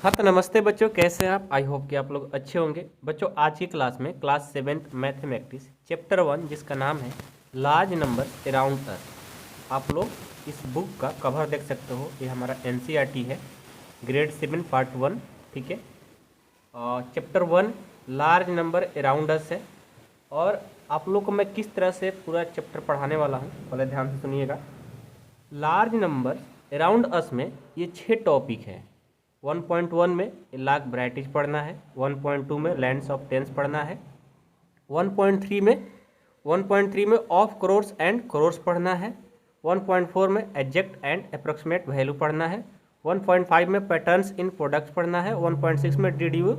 हाँ तो नमस्ते बच्चों, कैसे हैं आप। आई होप कि आप लोग अच्छे होंगे। बच्चों आज की क्लास में क्लास 7th मैथमेटिक्स चैप्टर 1 जिसका नाम है लार्ज नंबर अराउंड अस, आप लोग इस बुक का कवर देख सकते हो। ये हमारा एनसीईआरटी है, ग्रेड 7 पार्ट 1, ठीक है। और chapter 1 large number around us है। और आप लोग को मैं किस तरह से पूरा चैप्टर पढ़ाने वाला हूँ, पहले ध्यान से सुनिएगा। लार्ज नंबर अराउंड अस में ये 6 टॉपिक है। 1.1 में लाख वैराइटीज पढ़ना है, 1.2 में लैंड्स ऑफ टेंस पढ़ना है, 1.3 में ऑफ करोर्स एंड करोर्स पढ़ना है, 1.4 में एग्जैक्ट एंड अप्रोक्सीमेट वैल्यू पढ़ना है, 1.5 में पैटर्न्स इन प्रोडक्ट्स पढ़ना है, 1.6 में डिड यू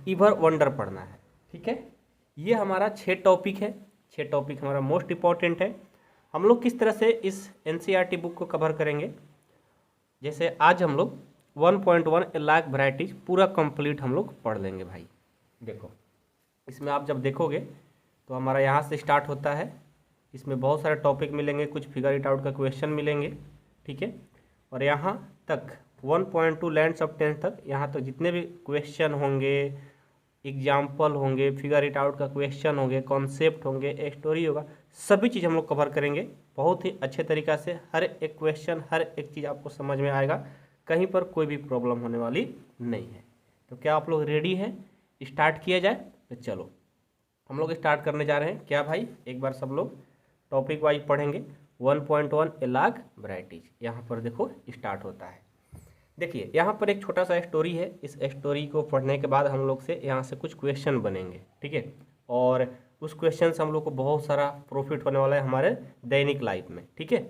इवर वंडर पढ़ना है, ठीक है। ये हमारा 6 टॉपिक है। 6 टॉपिक हमारा मोस्ट इंपॉर्टेंट है। हम लोग किस तरह से इस एनसीईआरटी बुक को कवर करेंगे, जैसे आज हम लोग 1.1 लाख वैराइटीज पूरा कंप्लीट हम लोग पढ़ लेंगे भाई। देखो इसमें आप जब देखोगे तो हमारा यहाँ से स्टार्ट होता है। इसमें बहुत सारे टॉपिक मिलेंगे, कुछ फिगर इट आउट का क्वेश्चन मिलेंगे, ठीक है। और यहाँ तक 1.2 लैंड्स ऑफ टेंस तक, यहाँ तक जितने भी क्वेश्चन होंगे, एग्जाम्पल होंगे, फिगर इट आउट का क्वेश्चन होंगे, कॉन्सेप्ट होंगे, स्टोरी होगा, सभी चीज़ हम लोग कवर करेंगे बहुत ही अच्छे तरीक़ा से। हर एक क्वेश्चन, हर एक चीज़ आपको समझ में आएगा, कहीं पर कोई भी प्रॉब्लम होने वाली नहीं है। तो क्या आप लोग रेडी हैं, स्टार्ट किया जाए? तो चलो हम लोग स्टार्ट करने जा रहे हैं। क्या भाई, एक बार सब लोग टॉपिक वाइज पढ़ेंगे। 1.1 लाख वैराइटीज, यहाँ पर देखो स्टार्ट होता है। देखिए यहाँ पर एक छोटा सा स्टोरी है। इस स्टोरी को पढ़ने के बाद हम लोग से यहाँ से कुछ क्वेश्चन बनेंगे, ठीक है। और उस क्वेश्चन से हम लोग को बहुत सारा प्रॉफिट होने वाला है हमारे दैनिक लाइफ में, ठीक है।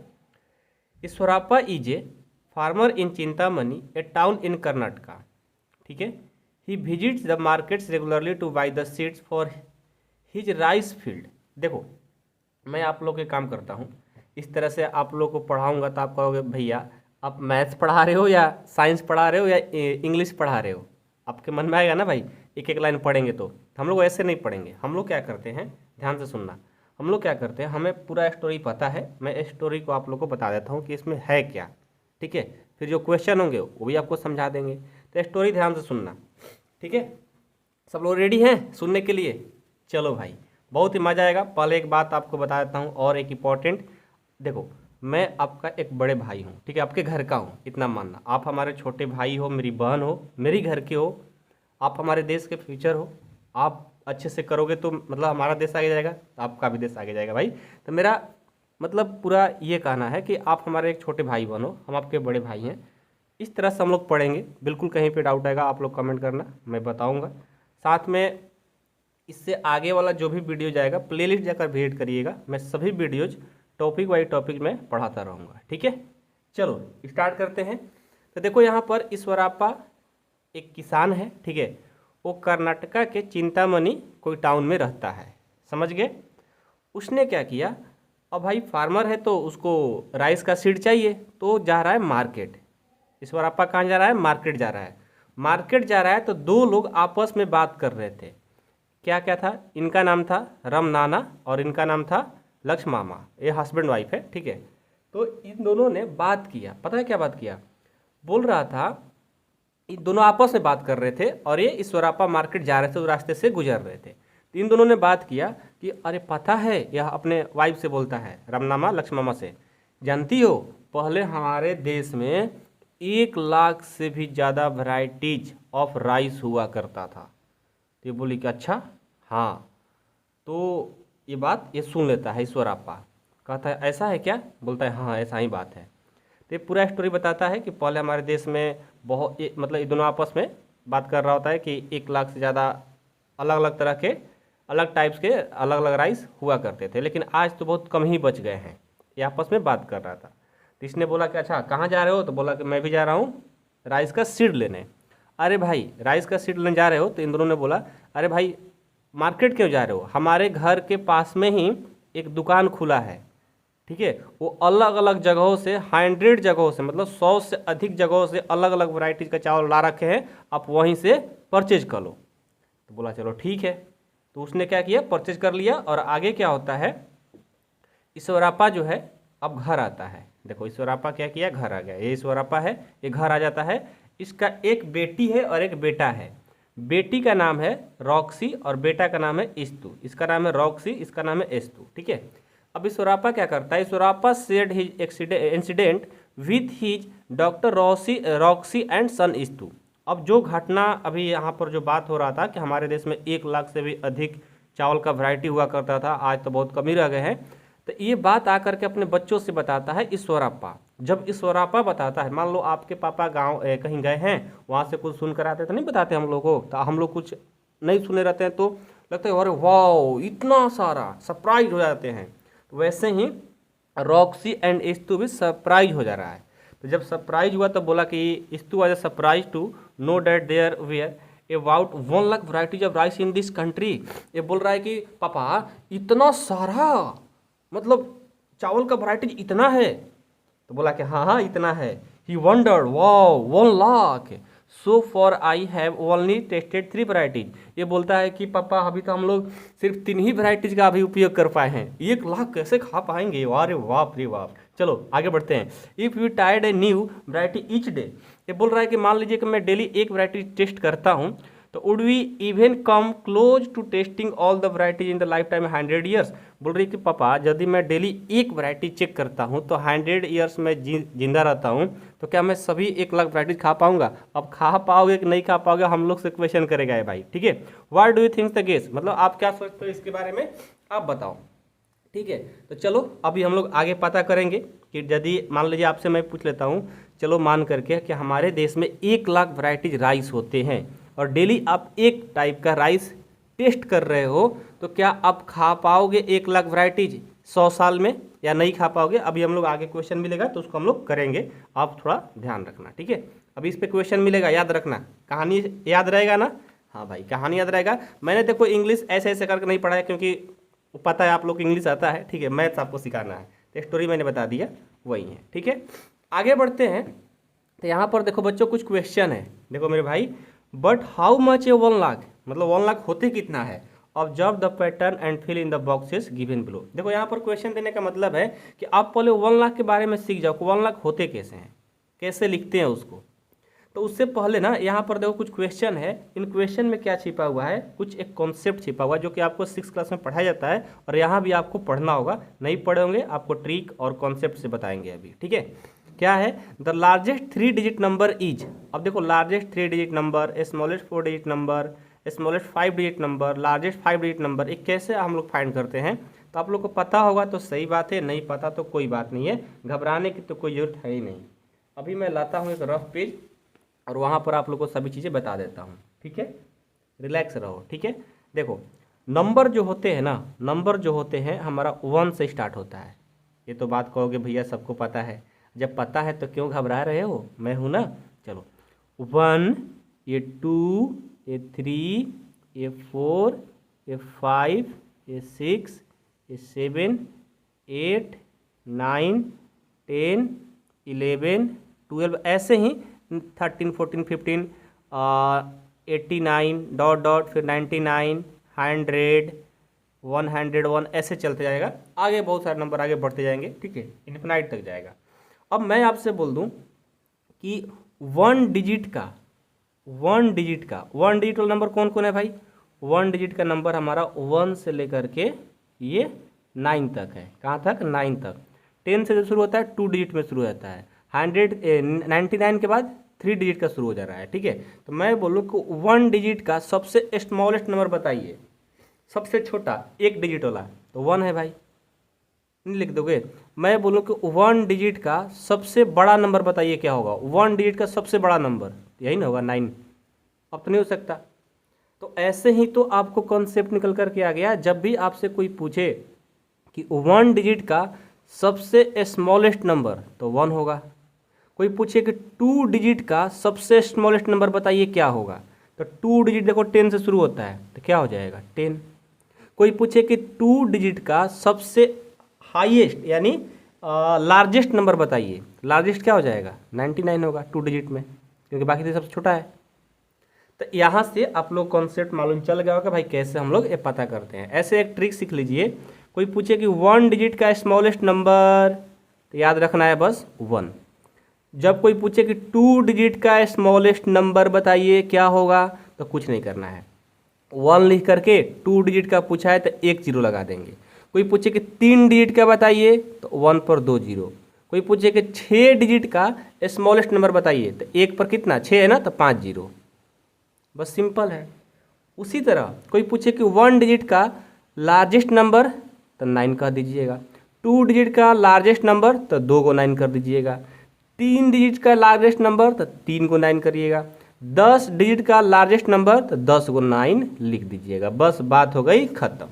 Ishwarappa is a farmer in Chintamani, a town in Karnataka, ठीक है। He visits the markets regularly to buy the seeds for his rice field. देखो मैं आप लोग के काम करता हूँ, इस तरह से आप लोग को पढ़ाऊँगा तो आप कहोगे भैया आप मैथ्स पढ़ा रहे हो या साइंस पढ़ा रहे हो या इंग्लिश पढ़ा रहे हो। आपके मन में आएगा ना भाई, एक एक लाइन पढ़ेंगे तो हम लोग ऐसे नहीं पढ़ेंगे। हम लोग क्या करते हैं, ध्यान से सुनना। हम लोग क्या करते हैं, हमें पूरा स्टोरी पता है। मैं स्टोरी को आप लोग को बता देता हूँ कि इसमें है क्या, ठीक है। फिर जो क्वेश्चन होंगे वो भी आपको समझा देंगे। तो स्टोरी ध्यान से सुनना, ठीक है। सब लोग रेडी हैं सुनने के लिए? चलो भाई बहुत ही मज़ा आएगा। पहले एक बात आपको बता देता हूँ और एक इम्पॉर्टेंट। देखो मैं आपका एक बड़े भाई हूँ, ठीक है, आपके घर का हूँ, इतना मानना। आप हमारे छोटे भाई हो, मेरी बहन हो, मेरी घर के हो, आप हमारे देश के फ्यूचर हो। आप अच्छे से करोगे तो मतलब हमारा देश आगे जाएगा, आपका भी देश आगे जाएगा भाई। तो मेरा मतलब पूरा ये कहना है कि आप हमारे एक छोटे भाई बनो, हम आपके बड़े भाई हैं। इस तरह से हम लोग पढ़ेंगे। बिल्कुल कहीं पे डाउट आएगा आप लोग कमेंट करना, मैं बताऊंगा। साथ में इससे आगे वाला जो भी वीडियो जाएगा प्लेलिस्ट जाकर विजिट करिएगा। मैं सभी वीडियोज टॉपिक वाइज टॉपिक में पढ़ाता रहूँगा, ठीक है। चलो स्टार्ट करते हैं। तो देखो यहाँ पर ईश्वराप्पा एक किसान है, ठीक है। वो कर्नाटका के चिंतामणि कोई टाउन में रहता है, समझ गए। उसने क्या किया, अब भाई फार्मर है तो उसको राइस का सीड चाहिए, तो जा रहा है मार्केट। ईश्वराप्पा कहाँ जा रहा है? मार्केट जा रहा है। मार्केट जा रहा है तो दो लोग आपस में बात कर रहे थे। क्या क्या था? इनका नाम था रम नाना और इनका नाम था लक्ष्म मामा। ये हस्बैंड वाइफ है, ठीक है। तो इन दोनों ने बात किया। पता है क्या बात किया? बोल रहा था, इन दोनों आपस में बात कर रहे थे और ये ईश्वराप्पा मार्केट जा रहे थे, उस रास्ते से गुजर रहे थे। तो इन दोनों ने बात किया कि अरे पता है, यह अपने वाइफ से बोलता है, रामनामा लक्ष्म मामा से, जानती हो पहले हमारे देश में 1 लाख से भी ज़्यादा वैराइटीज ऑफ राइस हुआ करता था। तो ये बोली कि अच्छा हाँ। तो ये बात ये सुन लेता है ईश्वराप्पा, कहता है ऐसा है क्या? बोलता है हाँ ऐसा ही बात है। तो ये पूरा स्टोरी बताता है कि पहले हमारे देश में बहुत मतलब ये दोनों आपस में बात कर रहा होता है कि 1 लाख से ज़्यादा अलग अलग तरह के, अलग टाइप्स के अलग अलग राइस हुआ करते थे, लेकिन आज तो बहुत कम ही बच गए हैं। ये आपस में बात कर रहा था। तो इसने बोला कि अच्छा कहाँ जा रहे हो? तो बोला कि मैं भी जा रहा हूँ राइस का सीड लेने। अरे भाई राइस का सीड लेने जा रहे हो? तो इन दोनों ने बोला अरे भाई मार्केट क्यों जा रहे हो? हमारे घर के पास में ही एक दुकान खुला है, ठीक है। वो अलग अलग जगहों से, 100 जगहों से, मतलब 100 से अधिक जगहों से अलग अलग वैरायटीज़ का चावल ला रखे हैं, आप वहीं से परचेज कर लो। तो बोला चलो ठीक है। तो उसने क्या किया, परचेज कर लिया। और आगे क्या होता है, ईश्वराप्पा जो है अब घर आता है। देखो ईश्वराप्पा क्या किया, घर आ गया। ये ईश्वराप्पा है, ये घर आ जाता है। इसका एक बेटी है और एक बेटा है। बेटी का नाम है रॉक्सी और बेटा का नाम है इस्तु। इसका नाम है रॉक्सी, इसका नाम है इस्तु, ठीक है। अब इशोरापा क्या करता है, Ishwarappa shared his incident with his doctor Roxy and son Istu. अब जो घटना अभी यहाँ पर जो बात हो रहा था कि हमारे देश में 1 लाख से भी अधिक चावल का वैरायटी हुआ करता था, आज तो बहुत कम ही रह गए हैं। तो ये बात आकर के अपने बच्चों से बताता है ईश्वरापा। जब ईश्वरापा बताता है, मान लो आपके पापा गांव कहीं गए हैं, वहाँ से कुछ सुन कर आते तो नहीं बताते हम लोग को, तो हम लोग कुछ नहीं सुने रहते हैं तो लगता है अरे वाह इतना सारा, सरप्राइज हो जाते हैं। तो वैसे ही रॉक्सी एंड इस्तु भी सरप्राइज हो जा रहा है। तो जब सरप्राइज हुआ तो बोला कि Istu was surprise to know that there were about 1 lakh varieties of rice in this country. ये बोल रहा है कि पापा इतना सारा, मतलब चावल का वराइटीज इतना है। तो बोला कि हाँ हाँ इतना है। He wondered wow 1 lakh, so for I have only tested 3 varieties. ये बोलता है कि पापा अभी तो हम लोग सिर्फ 3 ही वराइटीज का अभी उपयोग कर पाए हैं, 1 लाख कैसे खा पाएंगे, अरे बाप रे बाप। चलो आगे बढ़ते हैं। If you tried a new variety each day, ये बोल रहा है कि मान लीजिए कि मैं डेली एक वराइटी टेस्ट करता हूँ, तो would we even come close to testing all the varieties in the life time 100 years. बोल रही कि पापा यदि मैं डेली एक वराइटी चेक करता हूँ तो 100 ईयर्स में जिंदा रहता हूँ, तो क्या मैं सभी 1 लाख वराइटीज खा पाऊंगा? अब खा पाओगे कि नहीं खा पाओगे हम लोग से क्वेश्चन करेगा है भाई, ठीक है। What do you think the guess, मतलब आप क्या सोचते हो इसके बारे में, आप बताओ, ठीक है। तो चलो अभी हम लोग आगे पता करेंगे कि यदि मान लीजिए आपसे मैं पूछ लेता हूँ, चलो मान करके कि हमारे देश में 1 लाख वराइटीज राइस होते हैं और डेली आप एक टाइप का राइस टेस्ट कर रहे हो, तो क्या आप खा पाओगे 1 लाख वराइटीज 100 साल में या नहीं खा पाओगे? अभी हम लोग आगे क्वेश्चन मिलेगा तो उसको हम लोग करेंगे, आप थोड़ा ध्यान रखना, ठीक है। अभी इस पे क्वेश्चन मिलेगा, याद रखना, कहानी याद रहेगा ना? हाँ भाई कहानी याद रहेगा। मैंने देखो इंग्लिश ऐसे ऐसे करके नहीं पढ़ा है क्योंकि पता है आप लोग को इंग्लिश आता है, ठीक है। मैथ्स आपको सिखाना है, तो स्टोरी मैंने बता दिया वही है, ठीक है। आगे बढ़ते हैं। तो यहाँ पर देखो बच्चों कुछ क्वेश्चन है, देखो मेरे भाई। But how much a 1 lakh, मतलब 1 लाख होते कितना है? Observe the pattern and fill in the boxes given below. देखो यहाँ पर क्वेश्चन देने का मतलब है कि आप पहले 1 लाख के बारे में सीख जाओ कि 1 लाख होते कैसे हैं, कैसे लिखते हैं उसको। तो उससे पहले ना यहाँ पर देखो कुछ क्वेश्चन है, इन क्वेश्चन में क्या छिपा हुआ है, कुछ एक कॉन्सेप्ट छिपा हुआ है जो कि आपको 6 क्लास में पढ़ाया जाता है और यहाँ भी आपको पढ़ना होगा। नहीं पढ़े होंगे आपको ट्रिक और कॉन्सेप्ट से बताएंगे अभी, ठीक है। क्या है? The largest 3 digit number is. अब देखो largest 3 digit number, smallest 4 digit number, smallest 5 digit number, largest 5 digit number, एक कैसे हम लोग फाइंड करते हैं? तो आप लोग को पता होगा तो सही बात है, नहीं पता तो कोई बात नहीं है, घबराने की तो कोई ज़रूरत है ही नहीं। अभी मैं लाता हूँ एक रफ पेज और वहाँ पर आप लोग को सभी चीज़ें बता देता हूँ, ठीक है। रिलैक्स रहो, ठीक है। देखो नंबर जो होते हैं ना, नंबर जो होते हैं हमारा 1 से स्टार्ट होता है। ये तो बात कहोगे भैया सबको पता है, जब पता है तो क्यों घबरा रहे हो, मैं हूं ना। चलो 1, ये 2, ये 3, ये 4, ये 5, ये 6, ये 7, 8, 9, 10, 11, 12, ऐसे ही 13, 14, 15, 89 डॉट डॉट, फिर 99, 100, 101, ऐसे चलते जाएगा। आगे बहुत सारे नंबर आगे बढ़ते जाएंगे, ठीक है, इन्फिनाइट तक जाएगा। अब मैं आपसे बोल दूं कि 1 डिजिट वाला नंबर कौन कौन है भाई? 1 डिजिट का नंबर हमारा 1 से लेकर के ये 9 तक है। कहाँ तक? 9 तक। 10 से जो शुरू होता है 2 डिजिट में शुरू होता है। 99 के बाद 3 डिजिट का शुरू हो जा रहा है, ठीक है। तो मैं बोलूँ कि 1 डिजिट का सबसे स्मॉलेस्ट नंबर बताइए, सबसे छोटा 1 डिजिट वाला, तो 1 है भाई, नहीं लिख दोगे? मैं बोलूँ कि 1 डिजिट का सबसे बड़ा नंबर बताइए क्या होगा? 1 डिजिट का सबसे बड़ा नंबर यही ना होगा, 9। अब तो नहीं हो सकता। तो ऐसे ही तो आपको कॉन्सेप्ट निकल करके आ गया। जब भी आपसे कोई पूछे कि 1 डिजिट का सबसे स्मॉलेस्ट नंबर, तो 1 होगा। कोई पूछे कि 2 डिजिट का सबसे स्मॉलेस्ट नंबर बताइए क्या होगा, तो 2 डिजिट देखो 10 से शुरू होता है, तो क्या हो जाएगा? 10। कोई पूछे कि 2 डिजिट का सबसे हाईएस्ट यानी लार्जेस्ट नंबर बताइए, लार्जेस्ट क्या हो जाएगा? 99 होगा 2 डिजिट में, क्योंकि बाकी तो सबसे छोटा है। तो यहाँ से आप लोग कॉन्सेप्ट मालूम चल गया होगा भाई कैसे हम लोग ये पता करते हैं। ऐसे एक ट्रिक सीख लीजिए। कोई पूछे कि 1 डिजिट का स्मॉलेस्ट नंबर, तो याद रखना है बस 1। जब कोई पूछे कि 2 डिजिट का स्मॉलेस्ट नंबर बताइए क्या होगा, तो कुछ नहीं करना है, 1 लिख करके 2 डिजिट का पूछा है तो 1 जीरो लगा देंगे। कोई पूछे कि 3 डिजिट का बताइए तो 1 पर 2 जीरो। कोई पूछे कि 6 डिजिट का स्मॉलेस्ट नंबर बताइए तो 1 पर कितना 6 है ना, तो 5 जीरो। बस सिंपल है। उसी तरह कोई पूछे कि 1 डिजिट का लार्जेस्ट नंबर तो 9 कह दीजिएगा, 2 डिजिट का लार्जेस्ट नंबर तो 2 को 9 कर दीजिएगा, 3 डिजिट का लार्जेस्ट नंबर तो 3 को 9 करिएगा, 10 डिजिट का लार्जेस्ट नंबर तो 10 को 9 लिख दीजिएगा। बस बात हो गई खत्म।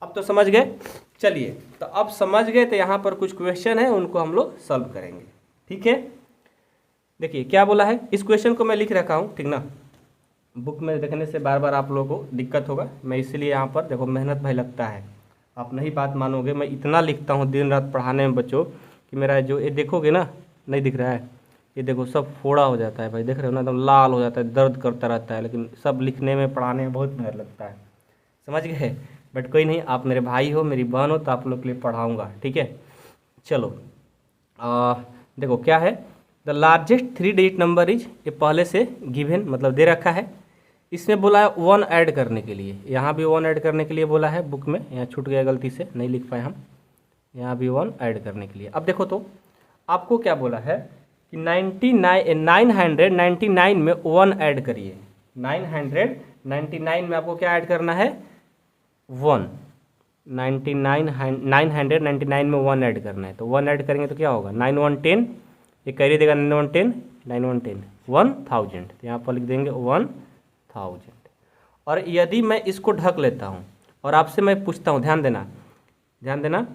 अब तो समझ गए। चलिए, तो अब समझ गए तो यहाँ पर कुछ क्वेश्चन है, उनको हम लोग सॉल्व करेंगे। ठीक है, देखिए क्या बोला है। इस क्वेश्चन को मैं लिख रखा हूँ, ठीक ना। बुक में देखने से बार बार आप लोगों को दिक्कत होगा, मैं इसलिए यहाँ पर देखो मेहनत भाई लगता है, आप नहीं बात मानोगे। मैं इतना लिखता हूँ दिन रात पढ़ाने में बच्चों कि मेरा जो ये देखोगे ना, नहीं दिख रहा है, ये देखो सब फोड़ा हो जाता है भाई, देख रहे हो ना, एकदम लाल हो जाता है, दर्द करता रहता है। लेकिन सब लिखने में पढ़ाने में बहुत मेहनत लगता है, समझ गए। बट कोई नहीं, आप मेरे भाई हो, मेरी बहन हो, तो आप लोग के लिए पढ़ाऊँगा। ठीक है, चलो देखो क्या है। The largest 3 digit number is, ये पहले से गिवन मतलब दे रखा है। इसमें बोला है 1 ऐड करने के लिए, यहाँ भी 1 ऐड करने के लिए बोला है बुक में, यहाँ छूट गया गलती से, नहीं लिख पाए हम, यहाँ भी 1 ऐड करने के लिए। अब देखो तो आपको क्या बोला है कि 999 में 1 ऐड करिए। 999 में आपको क्या ऐड करना है, 1। 999 में 1 ऐड करना है, तो 1 ऐड करेंगे तो क्या होगा, 9 1 10, ये कैरी देगा 9 1 10, 9 1 10, 1000, तो यहाँ पर लिख देंगे 1000। और यदि मैं इसको ढक लेता हूँ और आपसे मैं पूछता हूँ, ध्यान देना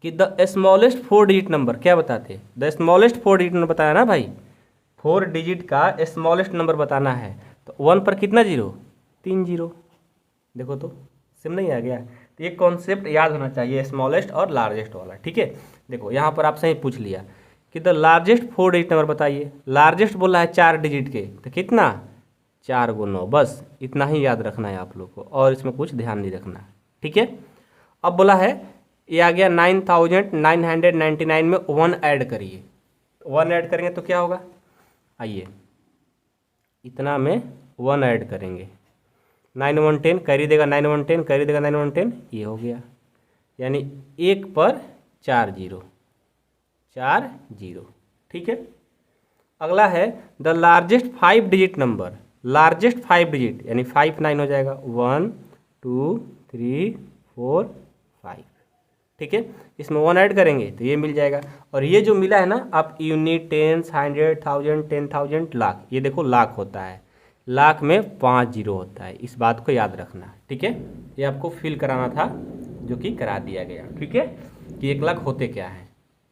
कि द स्मॉलेस्ट 4 डिजिट नंबर क्या बताते हैं, द स्मॉलेस्ट 4 डिजिट नंबर बताया ना भाई, 4 डिजिट का स्मॉलेस्ट नंबर बताना है, तो 1 पर कितना जीरो, 3 जीरो। देखो तो सिम नहीं आ गया, तो ये कॉन्सेप्ट याद होना चाहिए, स्मॉलेस्ट और लार्जेस्ट वाला। ठीक है, देखो यहाँ पर आपसे ही पूछ लिया कि द लार्जेस्ट 4 डिजिट नंबर बताइए, लार्जेस्ट बोला है 4 डिजिट के, तो कितना 4 × 9, बस इतना ही याद रखना है आप लोग को, और इसमें कुछ ध्यान नहीं रखना। ठीक है, अब बोला है ये आ गया 9999 में 1 ऐड करिए, 1 ऐड करेंगे तो क्या होगा, आइए इतना में 1 ऐड करेंगे, 9 1 10 कैरी देगा, 9 1 10 कैरी देगा, 9 1 10, ये हो गया, यानी 1 पर 4 जीरो, 4 जीरो। ठीक है, अगला है the largest 5 digit number, largest 5 digit यानी 5 9 हो जाएगा, 1 2 3 4 5। ठीक है, इसमें 1 ऐड करेंगे तो ये मिल जाएगा। और ये जो मिला है ना, आप यूनिट, टेंस, 100, 1000, 10,000, लाख, ये देखो लाख होता है, लाख में 5 जीरो होता है, इस बात को याद रखना। ठीक है, ये आपको फिल कराना था, जो कि करा दिया गया। ठीक है, कि 1 लाख होते क्या है,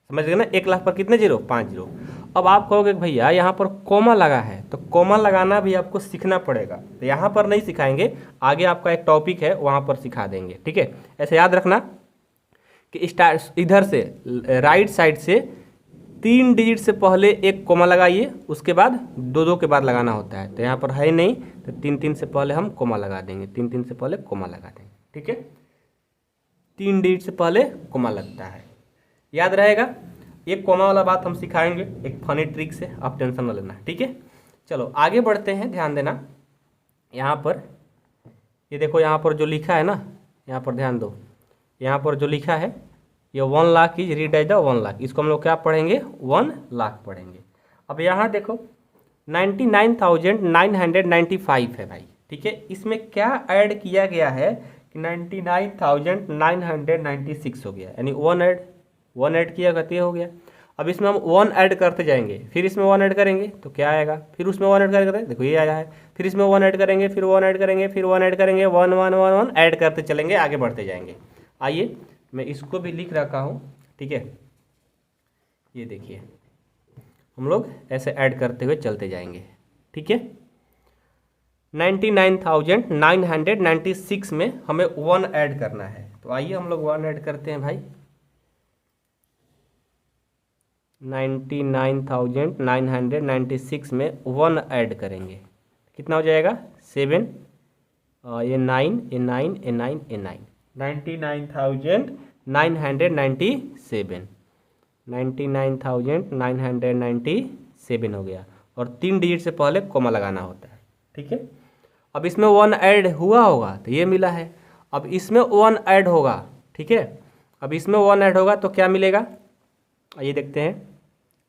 समझ गए ना, 1 लाख पर कितने जीरो, 5 जीरो। अब आप कहोगे भैया यहाँ पर कॉमा लगा है, तो कॉमा लगाना भी आपको सीखना पड़ेगा, तो यहाँ पर नहीं सिखाएंगे, आगे आपका एक टॉपिक है वहाँ पर सिखा देंगे। ठीक है, ऐसे याद रखना कि स्टार्ट इधर से राइट साइड से 3 डिजिट से पहले एक कोमा लगाइए, उसके बाद 2 2 के बाद लगाना होता है, तो यहाँ पर है नहीं, तो 3 3 से पहले हम कोमा लगा देंगे, 3 3 से पहले कोमा लगा देंगे। ठीक है, 3 डिजिट से पहले कोमा लगता है, याद रहेगा। एक कोमा वाला बात हम सिखाएंगे एक फनी ट्रिक से, आप टेंशन न लेना। ठीक है, चलो आगे बढ़ते हैं, ध्यान देना। यहाँ पर ये देखो, यहाँ पर जो लिखा है ना, यहाँ पर ध्यान दो, यहाँ पर जो लिखा है ये 1 lakh is read as the 1 lakh, इसको हम लोग क्या पढ़ेंगे, 1 लाख पढ़ेंगे। अब यहाँ देखो 99,995 है भाई। ठीक है, इसमें क्या ऐड किया गया है कि 99,996 हो गया, यानी 1 ऐड किया गति हो गया। अब इसमें हम 1 ऐड करते जाएंगे, फिर इसमें 1 ऐड करेंगे तो क्या आएगा, फिर उसमें 1 ऐड करेंगे, देखो ये आया है, फिर इसमें 1 ऐड करेंगे, फिर 1 ऐड करेंगे, फिर 1 ऐड करेंगे, 1 1 1 1 ऐड करते चलेंगे, आगे बढ़ते जाएंगे। आइए मैं इसको भी लिख रखा हूँ। ठीक है, ये देखिए हम लोग ऐसे ऐड करते हुए चलते जाएंगे। ठीक है, 99,996 में हमें 1 ऐड करना है, तो आइए हम लोग 1 ऐड करते हैं भाई। 99,996 में 1 ऐड करेंगे, कितना हो जाएगा, 7, ये 9, ये 9, ये 9, ये 9, 99,997, 99,997 हो गया, और 3 डिजिट से पहले कॉमा लगाना होता है, ठीक है। अब इसमें 1 ऐड हुआ होगा तो ये मिला है। अब इसमें 1 ऐड होगा, ठीक है। अब इसमें 1 ऐड होगा तो क्या मिलेगा, ये देखते हैं।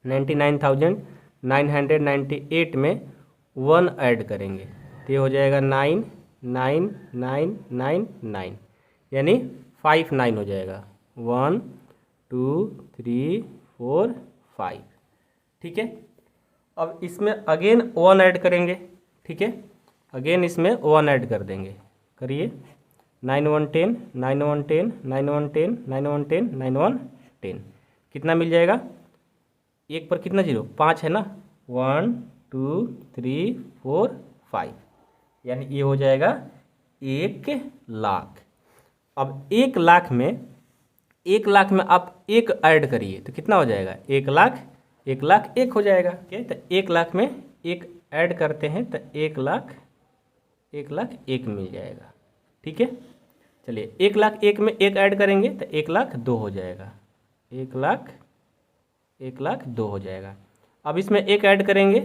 99,998 में 1 ऐड करेंगे तो ये हो जाएगा 99999, यानी 59 हो जाएगा। 1 2 3 4 5, ठीक है। अब इसमें अगेन 1 ऐड करेंगे, ठीक है। अगेन इसमें 1 ऐड कर देंगे, करिए। 9 1 10 9 1 10 9 1 10 9 1 10 9 1 10, कितना मिल जाएगा, एक पर कितना जीरो, 5 है ना। 1 2 3 4 5, यानी ये हो जाएगा 1,00,000। अब 1,00,000 में आप 1 ऐड करिए तो कितना हो जाएगा, 1,00,000 1,00,000 1 हो जाएगा, ठीक है। तो 1,00,000 में 1 ऐड करते हैं तो 1,00,000 1,00,001 मिल जाएगा, ठीक है। चलिए 1,00,001 में 1 ऐड करेंगे तो 1,00,002 हो जाएगा, 1,02 हो जाएगा। अब इसमें 1 ऐड करेंगे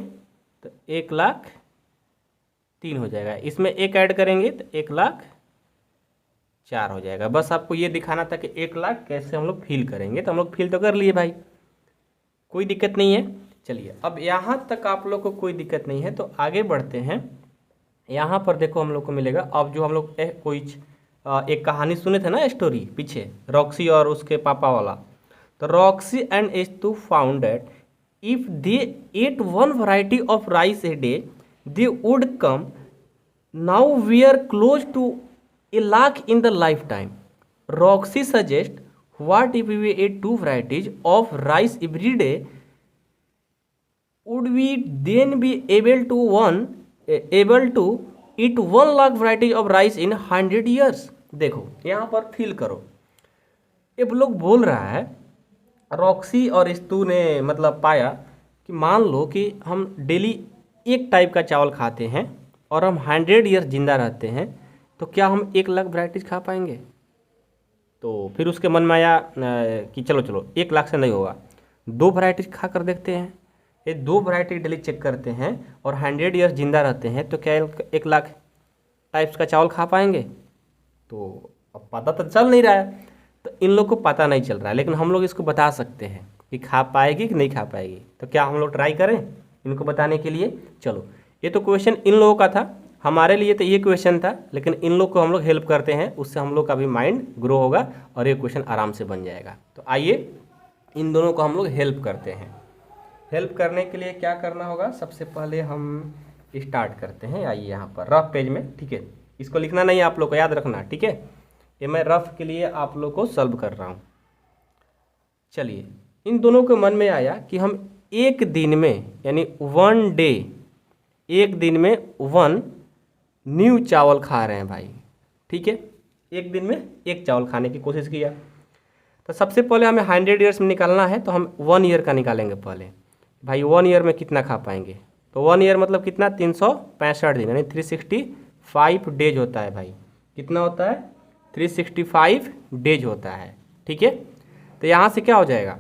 तो 1,03 हो जाएगा। इसमें 1 ऐड करेंगे तो 1,04 हो जाएगा। बस आपको ये दिखाना था कि 1,00,000 कैसे हम लोग फिल करेंगे, तो हम लोग फिल तो कर लिए भाई, कोई दिक्कत नहीं है। चलिए अब यहाँ तक आप लोग को कोई दिक्कत नहीं है तो आगे बढ़ते हैं। यहाँ पर देखो हम लोग को मिलेगा, अब जो हम लोग एक कहानी सुने थे ना, स्टोरी पीछे, रॉक्सी और उसके पापा वाला। तो Roxy and Istu found that if they ate 1 variety of rice a day they would come, now we are close to 1,00,000 in the life time. Roxy suggest what if we ate 2 varieties of rice every day, would we then be able to eat 1,00,000 varieties of rice in 100 years। देखो यहाँ पर feel करो, ये लोग बोल रहा है, Roxy और स्तू ने मतलब पाया कि मान लो कि हम डेली एक टाइप का चावल खाते हैं और हम 100 ईयर्स जिंदा रहते हैं, तो क्या हम 1,00,000 वैराइटीज़ खा पाएंगे। तो फिर उसके मन में आया कि चलो 1,00,000 से नहीं होगा, 2 वैराइटीज़ खा कर देखते हैं। ये 2 वैरायटी डेली चेक करते हैं और 100 ईयर्स जिंदा रहते हैं, तो क्या 1,00,000 टाइप्स का चावल खा पाएंगे। तो अब पता तो चल नहीं रहा है, तो इन लोग को पता नहीं चल रहा है, लेकिन हम लोग इसको बता सकते हैं कि खा पाएगी कि नहीं खा पाएगी। तो क्या हम लोग ट्राई करें इनको बताने के लिए। चलो ये तो क्वेश्चन इन लोगों का था, हमारे लिए तो ये क्वेश्चन था, लेकिन इन लोग को हम लोग हेल्प करते हैं, उससे हम लोग का भी माइंड ग्रो होगा और ये क्वेश्चन आराम से बन जाएगा। तो आइए इन दोनों को हम लोग हेल्प करते हैं। हेल्प करने के लिए क्या करना होगा, सबसे पहले हम स्टार्ट करते हैं। आइए यहाँ पर रफ पेज में, ठीक है। इसको लिखना नहीं है, आप लोग को याद रखना, ठीक है। ये मैं रफ के लिए आप लोग को सॉल्व कर रहा हूँ। चलिए इन दोनों के मन में आया कि हम एक दिन में, यानी 1 डे, एक दिन में 1 न्यू चावल खा रहे हैं भाई, ठीक है। एक दिन में एक चावल खाने की कोशिश किया। तो सबसे पहले हमें 100 ईयर्स में निकालना है, तो हम 1 ईयर का निकालेंगे पहले भाई। 1 ईयर में कितना खा पाएंगे, तो 1 ईयर मतलब कितना, 365 दिन, यानी 365 डेज होता है भाई। कितना होता है, 365 डेज होता है, ठीक है। तो यहाँ से क्या हो जाएगा,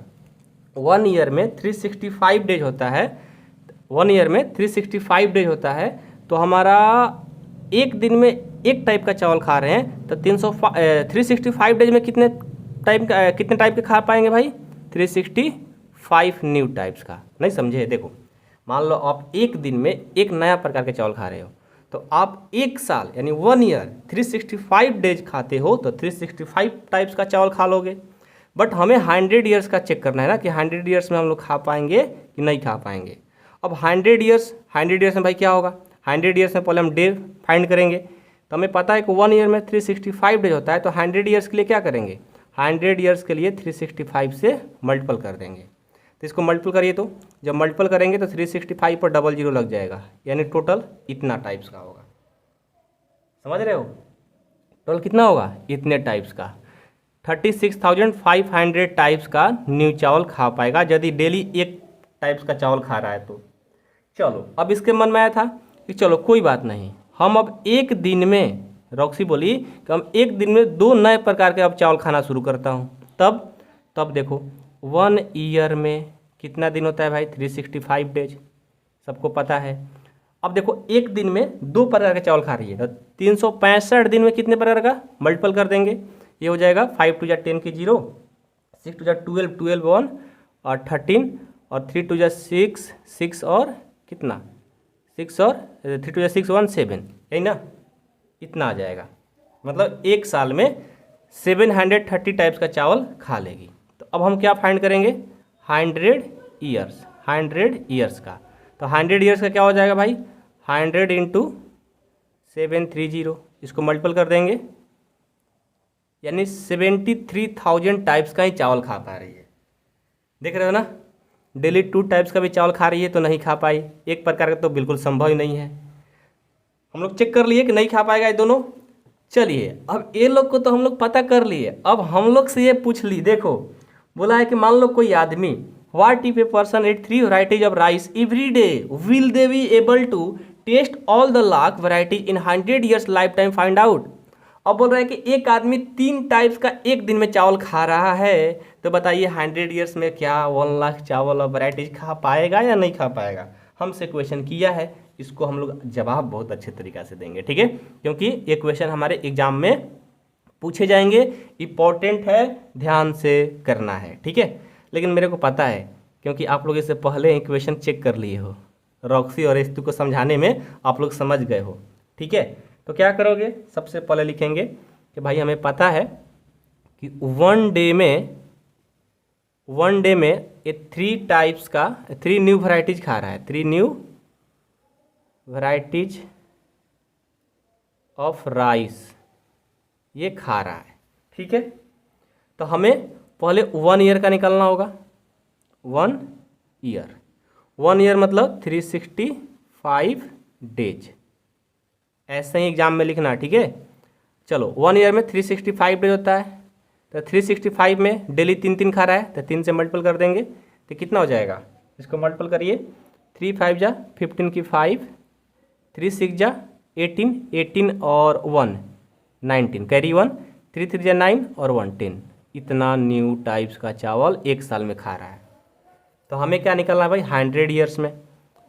1 ईयर में 365 डेज होता है, 1 ईयर में 365 डेज होता है। तो हमारा एक दिन में एक टाइप का चावल खा रहे हैं, तो 365 डेज में कितने टाइप के खा पाएंगे भाई, 365 न्यू टाइप्स का। नहीं समझे, देखो मान लो आप एक दिन में एक नया प्रकार के चावल खा रहे हो, तो आप एक साल यानी 1 ईयर 365 डेज खाते हो, तो 365 टाइप्स का चावल खा लोगे। बट हमें 100 ईयर्स का चेक करना है ना, कि 100 ईयर्स में हम लोग खा पाएंगे कि नहीं खा पाएंगे। अब 100 ईयर्स में भाई क्या होगा, 100 ईयर्स में पहले हम डे फाइंड करेंगे। तो हमें पता है कि 1 ईयर में 365 डेज होता है, तो 100 ईयर्स के लिए क्या करेंगे, 100 ईयर्स के लिए 365 से मल्टीपल कर देंगे। तो इसको मल्टीपल करिए, तो जब मल्टीपल करेंगे तो 365 पर 00 लग जाएगा, यानी टोटल इतना टाइप्स का होगा। समझ रहे हो, टोटल कितना होगा, इतने टाइप्स का। 36,500 टाइप्स का न्यू चावल खा पाएगा यदि डेली एक टाइप्स का चावल खा रहा है। तो चलो अब इसके मन में आया था कि चलो कोई बात नहीं, हम अब एक दिन में, रॉक्सी बोली कि हम एक दिन में 2 नए प्रकार के अब चावल खाना शुरू करता हूँ। तब देखो 1 ईयर में कितना दिन होता है भाई? 365 डेज, सबको पता है। अब देखो एक दिन में 2 प्रकार का चावल खा रही है, तो 365 दिन में कितने प्रकार का मल्टीपल कर देंगे, ये हो जाएगा 5 टू जा 10 की 0, 6 टू जा 12, 12 1 और 13 और 3 टू जा 6, 6 और कितना 6 और 3 टू जा 6 1 7, यही ना, इतना आ जाएगा। मतलब एक साल में 730 टाइप्स का चावल खा लेगी। तो अब हम क्या फाइंड करेंगे? 100 ईयर्स, 100 ईयर्स का। तो 100 ईयर्स का क्या हो जाएगा भाई? 100 इंटू 730, इसको मल्टीपल कर देंगे, यानी 73,000 टाइप्स का ही चावल खा पा रही है। देख रहे हो ना, डेली 2 टाइप्स का भी चावल खा रही है तो नहीं खा पाई, एक प्रकार का तो बिल्कुल संभव ही नहीं है। हम लोग चेक कर लिए कि नहीं खा पाएगा ये दोनों। चलिए अब ये लोग को तो हम लोग पता कर लिए, अब हम लोग से ये पूछ ली। देखो बोला है कि मान लो कोई आदमी, what if a person ate 3 varieties of rice every day, will they be able to taste all the lakh varieties in 100 years life time, find out. अब बोल रहा है कि एक आदमी 3 टाइप्स का एक दिन में चावल खा रहा है, तो बताइए 100 ईयर्स में क्या 1 लाख चावल और वैराइटीज खा पाएगा या नहीं खा पाएगा। हमसे क्वेश्चन किया है, इसको हम लोग जवाब बहुत अच्छे तरीक़ा से देंगे, ठीक है, क्योंकि ये क्वेश्चन हमारे एग्जाम में पूछे जाएंगे, इम्पोर्टेंट है, ध्यान से करना है, ठीक है। लेकिन मेरे को पता है, क्योंकि आप लोग इससे पहले क्वेश्चन चेक कर लिए हो, रॉक्सी और एस्तु को समझाने में आप लोग समझ गए हो, ठीक है। तो क्या करोगे? सबसे पहले लिखेंगे कि भाई हमें पता है कि वन डे में ये 3 टाइप्स का 3 न्यू वैराइटीज खा रहा है, 3 न्यू वैराइटीज ऑफ राइस ये खा रहा है, ठीक है। तो हमें पहले 1 ईयर का निकालना होगा। 1 ईयर मतलब 365 डेज, ऐसे ही एग्जाम में लिखना, ठीक है। चलो 1 ईयर में 365 डेज होता है, तो 365 में डेली 3 खा रहा है, तो 3 से मल्टीपल कर देंगे तो कितना हो जाएगा? इसको मल्टीपल करिए, 3 5 जा 15 की 5, 3 6 जा 18, 18 और 1 19, कैरी 1, 3 3 जा 9 और 1 10। इतना न्यू टाइप्स का चावल एक साल में खा रहा है। तो हमें क्या निकालना है भाई? 100 ईयर्स में,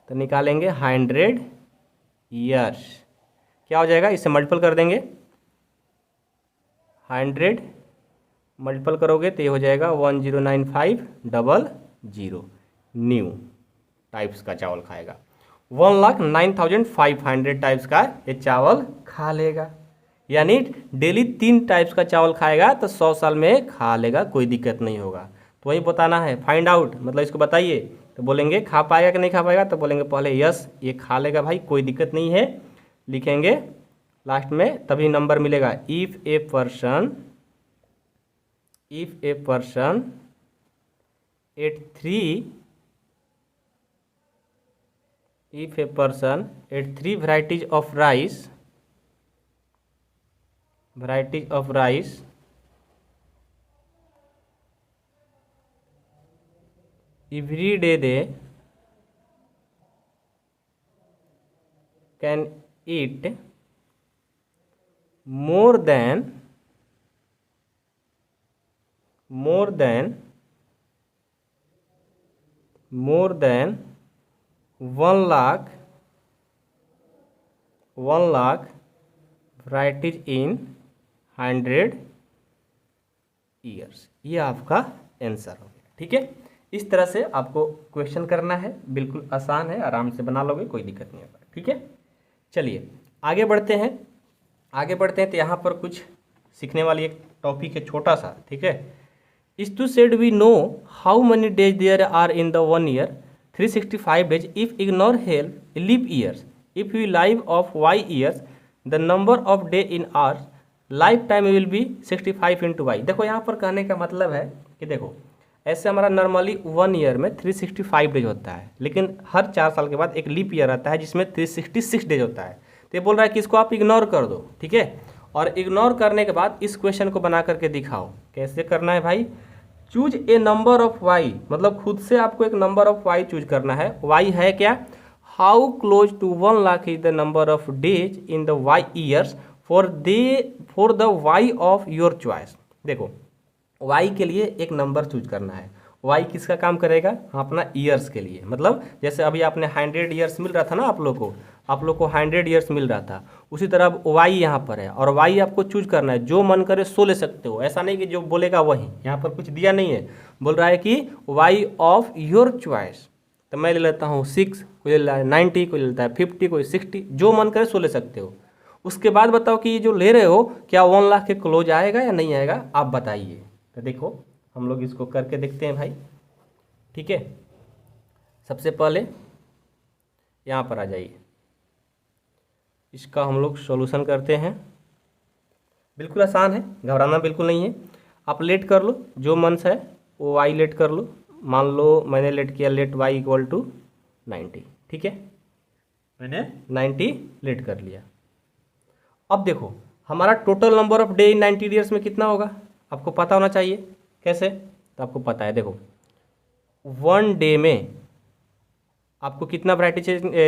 तो निकालेंगे 100 ईयर्स, क्या हो जाएगा? इससे मल्टीपल कर देंगे, 100 मल्टीपल करोगे तो ये हो जाएगा 109500 न्यू टाइप्स का चावल खाएगा। 1,09,500 टाइप्स का ये चावल खा लेगा, यानी डेली 3 टाइप्स का चावल खाएगा तो 100 साल में खा लेगा, कोई दिक्कत नहीं होगा। तो वही बताना है, फाइंड आउट, मतलब इसको बताइए। तो बोलेंगे खा पाएगा कि नहीं खा पाएगा, तो बोलेंगे पहले यस ये खा लेगा भाई, कोई दिक्कत नहीं है, लिखेंगे लास्ट में, तभी नंबर मिलेगा। If A person ate 3 varieties of rice every day they can eat more than 1 lakh varieties in 100 years. ये आपका आंसर हो गया, ठीक है। इस तरह से आपको क्वेश्चन करना है, बिल्कुल आसान है, आराम से बना लोगे, कोई दिक्कत नहीं होगा, ठीक है। चलिए आगे बढ़ते हैं तो यहाँ पर कुछ सीखने वाली एक टॉपिक है छोटा सा, ठीक है। Istu said we know how many days there are in the 1 year, 365 days if ignore help leap years, if we live of y years the number of day in our lifetime will be 65 into y। देखो यहाँ पर कहने का मतलब है कि देखो ऐसे हमारा नॉर्मली 1 ईयर में 365 डेज होता है, लेकिन हर 4 साल के बाद एक लीप ईयर आता है जिसमें 366 डेज होता है। तो ये बोल रहा है कि इसको आप इग्नोर कर दो, ठीक है। और इग्नोर करने के बाद इस क्वेश्चन को बना करके दिखाओ। कैसे करना है भाई? Choose a number of Y, मतलब खुद से आपको एक नंबर ऑफ वाई चूज करना है। वाई है क्या? How close to 1 lakh is the number of days in the Y years for the Y of your choice. देखो वाई के लिए एक नंबर चूज करना है, वाई किसका काम करेगा, हाँ अपना ईयर्स के लिए, मतलब जैसे अभी आपने 100 ईयर्स मिल रहा था ना आप लोग को 100 ईयर्स मिल रहा था, उसी तरह अब वाई यहाँ पर है और वाई आपको चूज करना है, जो मन करे सो ले सकते हो, ऐसा नहीं कि जो बोलेगा वही, यहाँ पर कुछ दिया नहीं है, बोल रहा है कि वाई ऑफ योर चॉइस। तो मैं ले लेता हूँ 6, कोई ले लेता है 90, कोई ले लेता है 50, कोई 60, जो मन करे सो ले सकते हो। उसके बाद बताओ कि ये जो ले रहे हो क्या 1 लाख के क्लोज आएगा या नहीं आएगा, आप बताइए। तो देखो हम लोग इसको करके देखते हैं भाई, ठीक है। सबसे पहले यहाँ पर आ जाइए, इसका हम लोग सॉल्यूशन करते हैं। बिल्कुल आसान है, घबराना बिल्कुल नहीं है। आप लेट कर लो, जो मन से है वो वाई लेट कर लो। मान लो मैंने लेट किया, लेट वाई इक्वल टू 90, ठीक है, मैंने 90 लेट कर लिया। अब देखो हमारा total number of day in 90 years में कितना होगा, आपको पता होना चाहिए। कैसे, तो आपको पता है, देखो 1 डे में आपको कितना वैरायटी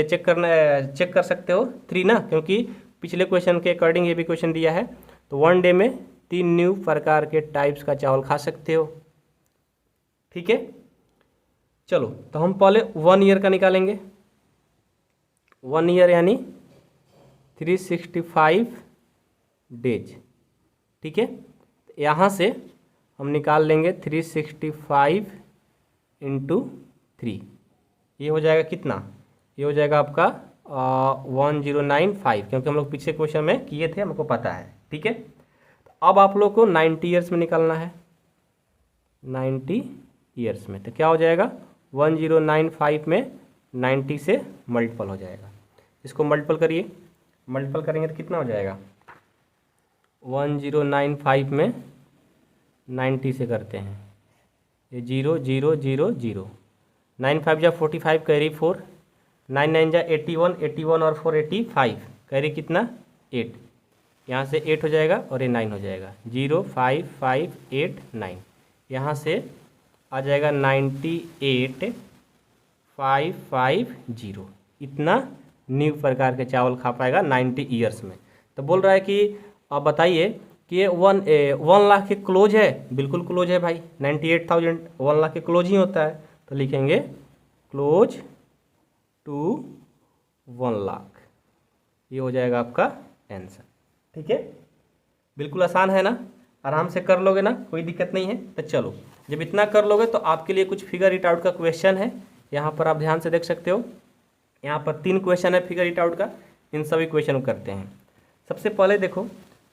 चेक करना है, चेक कर सकते हो 3 ना, क्योंकि पिछले क्वेश्चन के अकॉर्डिंग ये भी क्वेश्चन दिया है। तो 1 डे में 3 न्यू प्रकार के टाइप्स का चावल खा सकते हो, ठीक है। चलो तो हम पहले 1 ईयर का निकालेंगे। 1 ईयर यानी 365 डेज, ठीक है। यहाँ से हम निकाल लेंगे 365 इंटू 3, ये हो जाएगा कितना, ये हो जाएगा आपका 1095, क्योंकि हम लोग पीछे क्वेश्चन में किए थे, हमको पता है, ठीक है। तो अब आप लोग को 90 ईयर्स में निकालना है। 90 ईयर्स में तो क्या हो जाएगा, 1095 में 90 से मल्टीपल हो जाएगा। इसको मल्टीपल करिए, मल्टीपल करेंगे तो कितना हो जाएगा, 1095 में 90 से करते हैं, ये 0 0 0 0, 9 5 जा 45, कैरी 4, 9 9 जा 81, 81 और 4 85, कैरी कितना 8, यहाँ से 8 हो जाएगा और ये 9 हो जाएगा, 0 5 5 8 9, यहाँ से आ जाएगा 98 5 5 0। इतना न्यू प्रकार के चावल खा पाएगा 90 ईयर्स में। तो बोल रहा है कि आप बताइए कि ये 1 लाख के क्लोज है, बिल्कुल क्लोज है भाई, 98,000 1 लाख के क्लोज ही होता है। तो लिखेंगे क्लोज टू 1 लाख, ये हो जाएगा आपका आंसर, ठीक है। बिल्कुल आसान है ना, आराम से कर लोगे ना, कोई दिक्कत नहीं है। तो चलो जब इतना कर लोगे तो आपके लिए कुछ फिगर इट आउट का क्वेश्चन है, यहाँ पर आप ध्यान से देख सकते हो। यहाँ पर 3 क्वेश्चन है फिगर इट आउट का, इन सभी क्वेश्चन को करते हैं। सबसे पहले देखो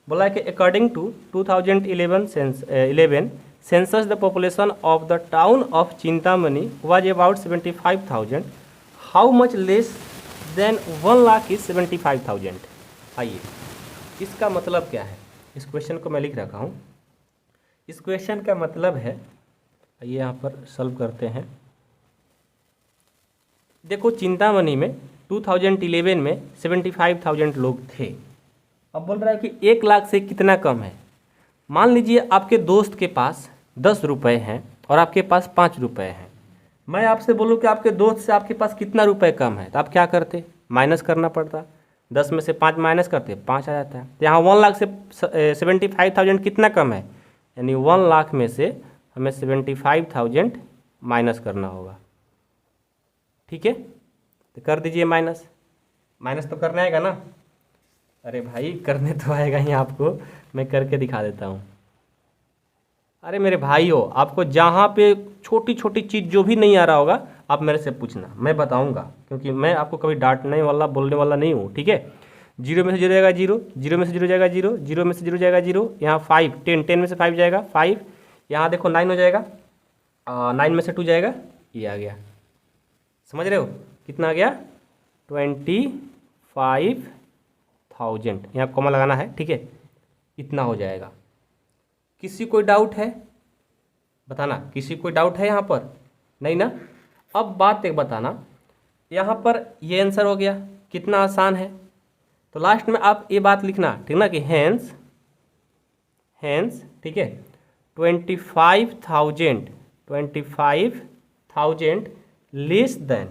बोला है कि according to 2011 census the population of the town of Chintamani was about 75,000, how much less than 1 lakh is 75,000। आइए इसका मतलब क्या है, इस क्वेश्चन को मैं लिख रखा हूँ। इस क्वेश्चन का मतलब है, आइए यहाँ पर सॉल्व करते हैं। देखो चिंतामणि में 2011 में 75,000 लोग थे। अब बोल रहा है कि 1 लाख से कितना कम है। मान लीजिए आपके दोस्त के पास 10 रुपये हैं और आपके पास 5 रुपये हैं। मैं आपसे बोलूँ कि आपके दोस्त से आपके पास कितना रुपये कम है, तो आप क्या करते, माइनस करना पड़ता। 10 में से 5 माइनस करते 5 आ जाता है। तो यहाँ 1 लाख से 75,000 कितना कम है, यानी 1 लाख में से हमें 75,000 माइनस करना होगा, ठीक है। तो कर दीजिए माइनस, माइनस तो करना आएगा ना, अरे भाई करने तो आएगा ही आपको, मैं करके दिखा देता हूँ। अरे मेरे भाई हो, आपको जहाँ पे छोटी छोटी चीज़ जो भी नहीं आ रहा होगा आप मेरे से पूछना, मैं बताऊँगा, क्योंकि मैं आपको कभी डांटने वाला बोलने वाला नहीं हूँ, ठीक है। 0 में से 0 जाएगा 0, 0 में से 0 जाएगा 0, 0 में से 0 जाएगा 0, यहाँ 5 10, 10 में से 5 जाएगा 5, यहाँ देखो 9 हो जाएगा, 9 में से 2 जाएगा, ये आ गया। समझ रहे हो कितना आ गया, 25,000, यहाँ कॉमा लगाना है, ठीक है, इतना हो जाएगा। किसी कोई डाउट है बताना, किसी कोई डाउट है यहाँ पर, नहीं ना। अब बात एक बताना, यहाँ पर ये आंसर हो गया, कितना आसान है। तो लास्ट में आप ये बात लिखना, ठीक ना, कि हैंस ठीक है 25,000 लेस देन,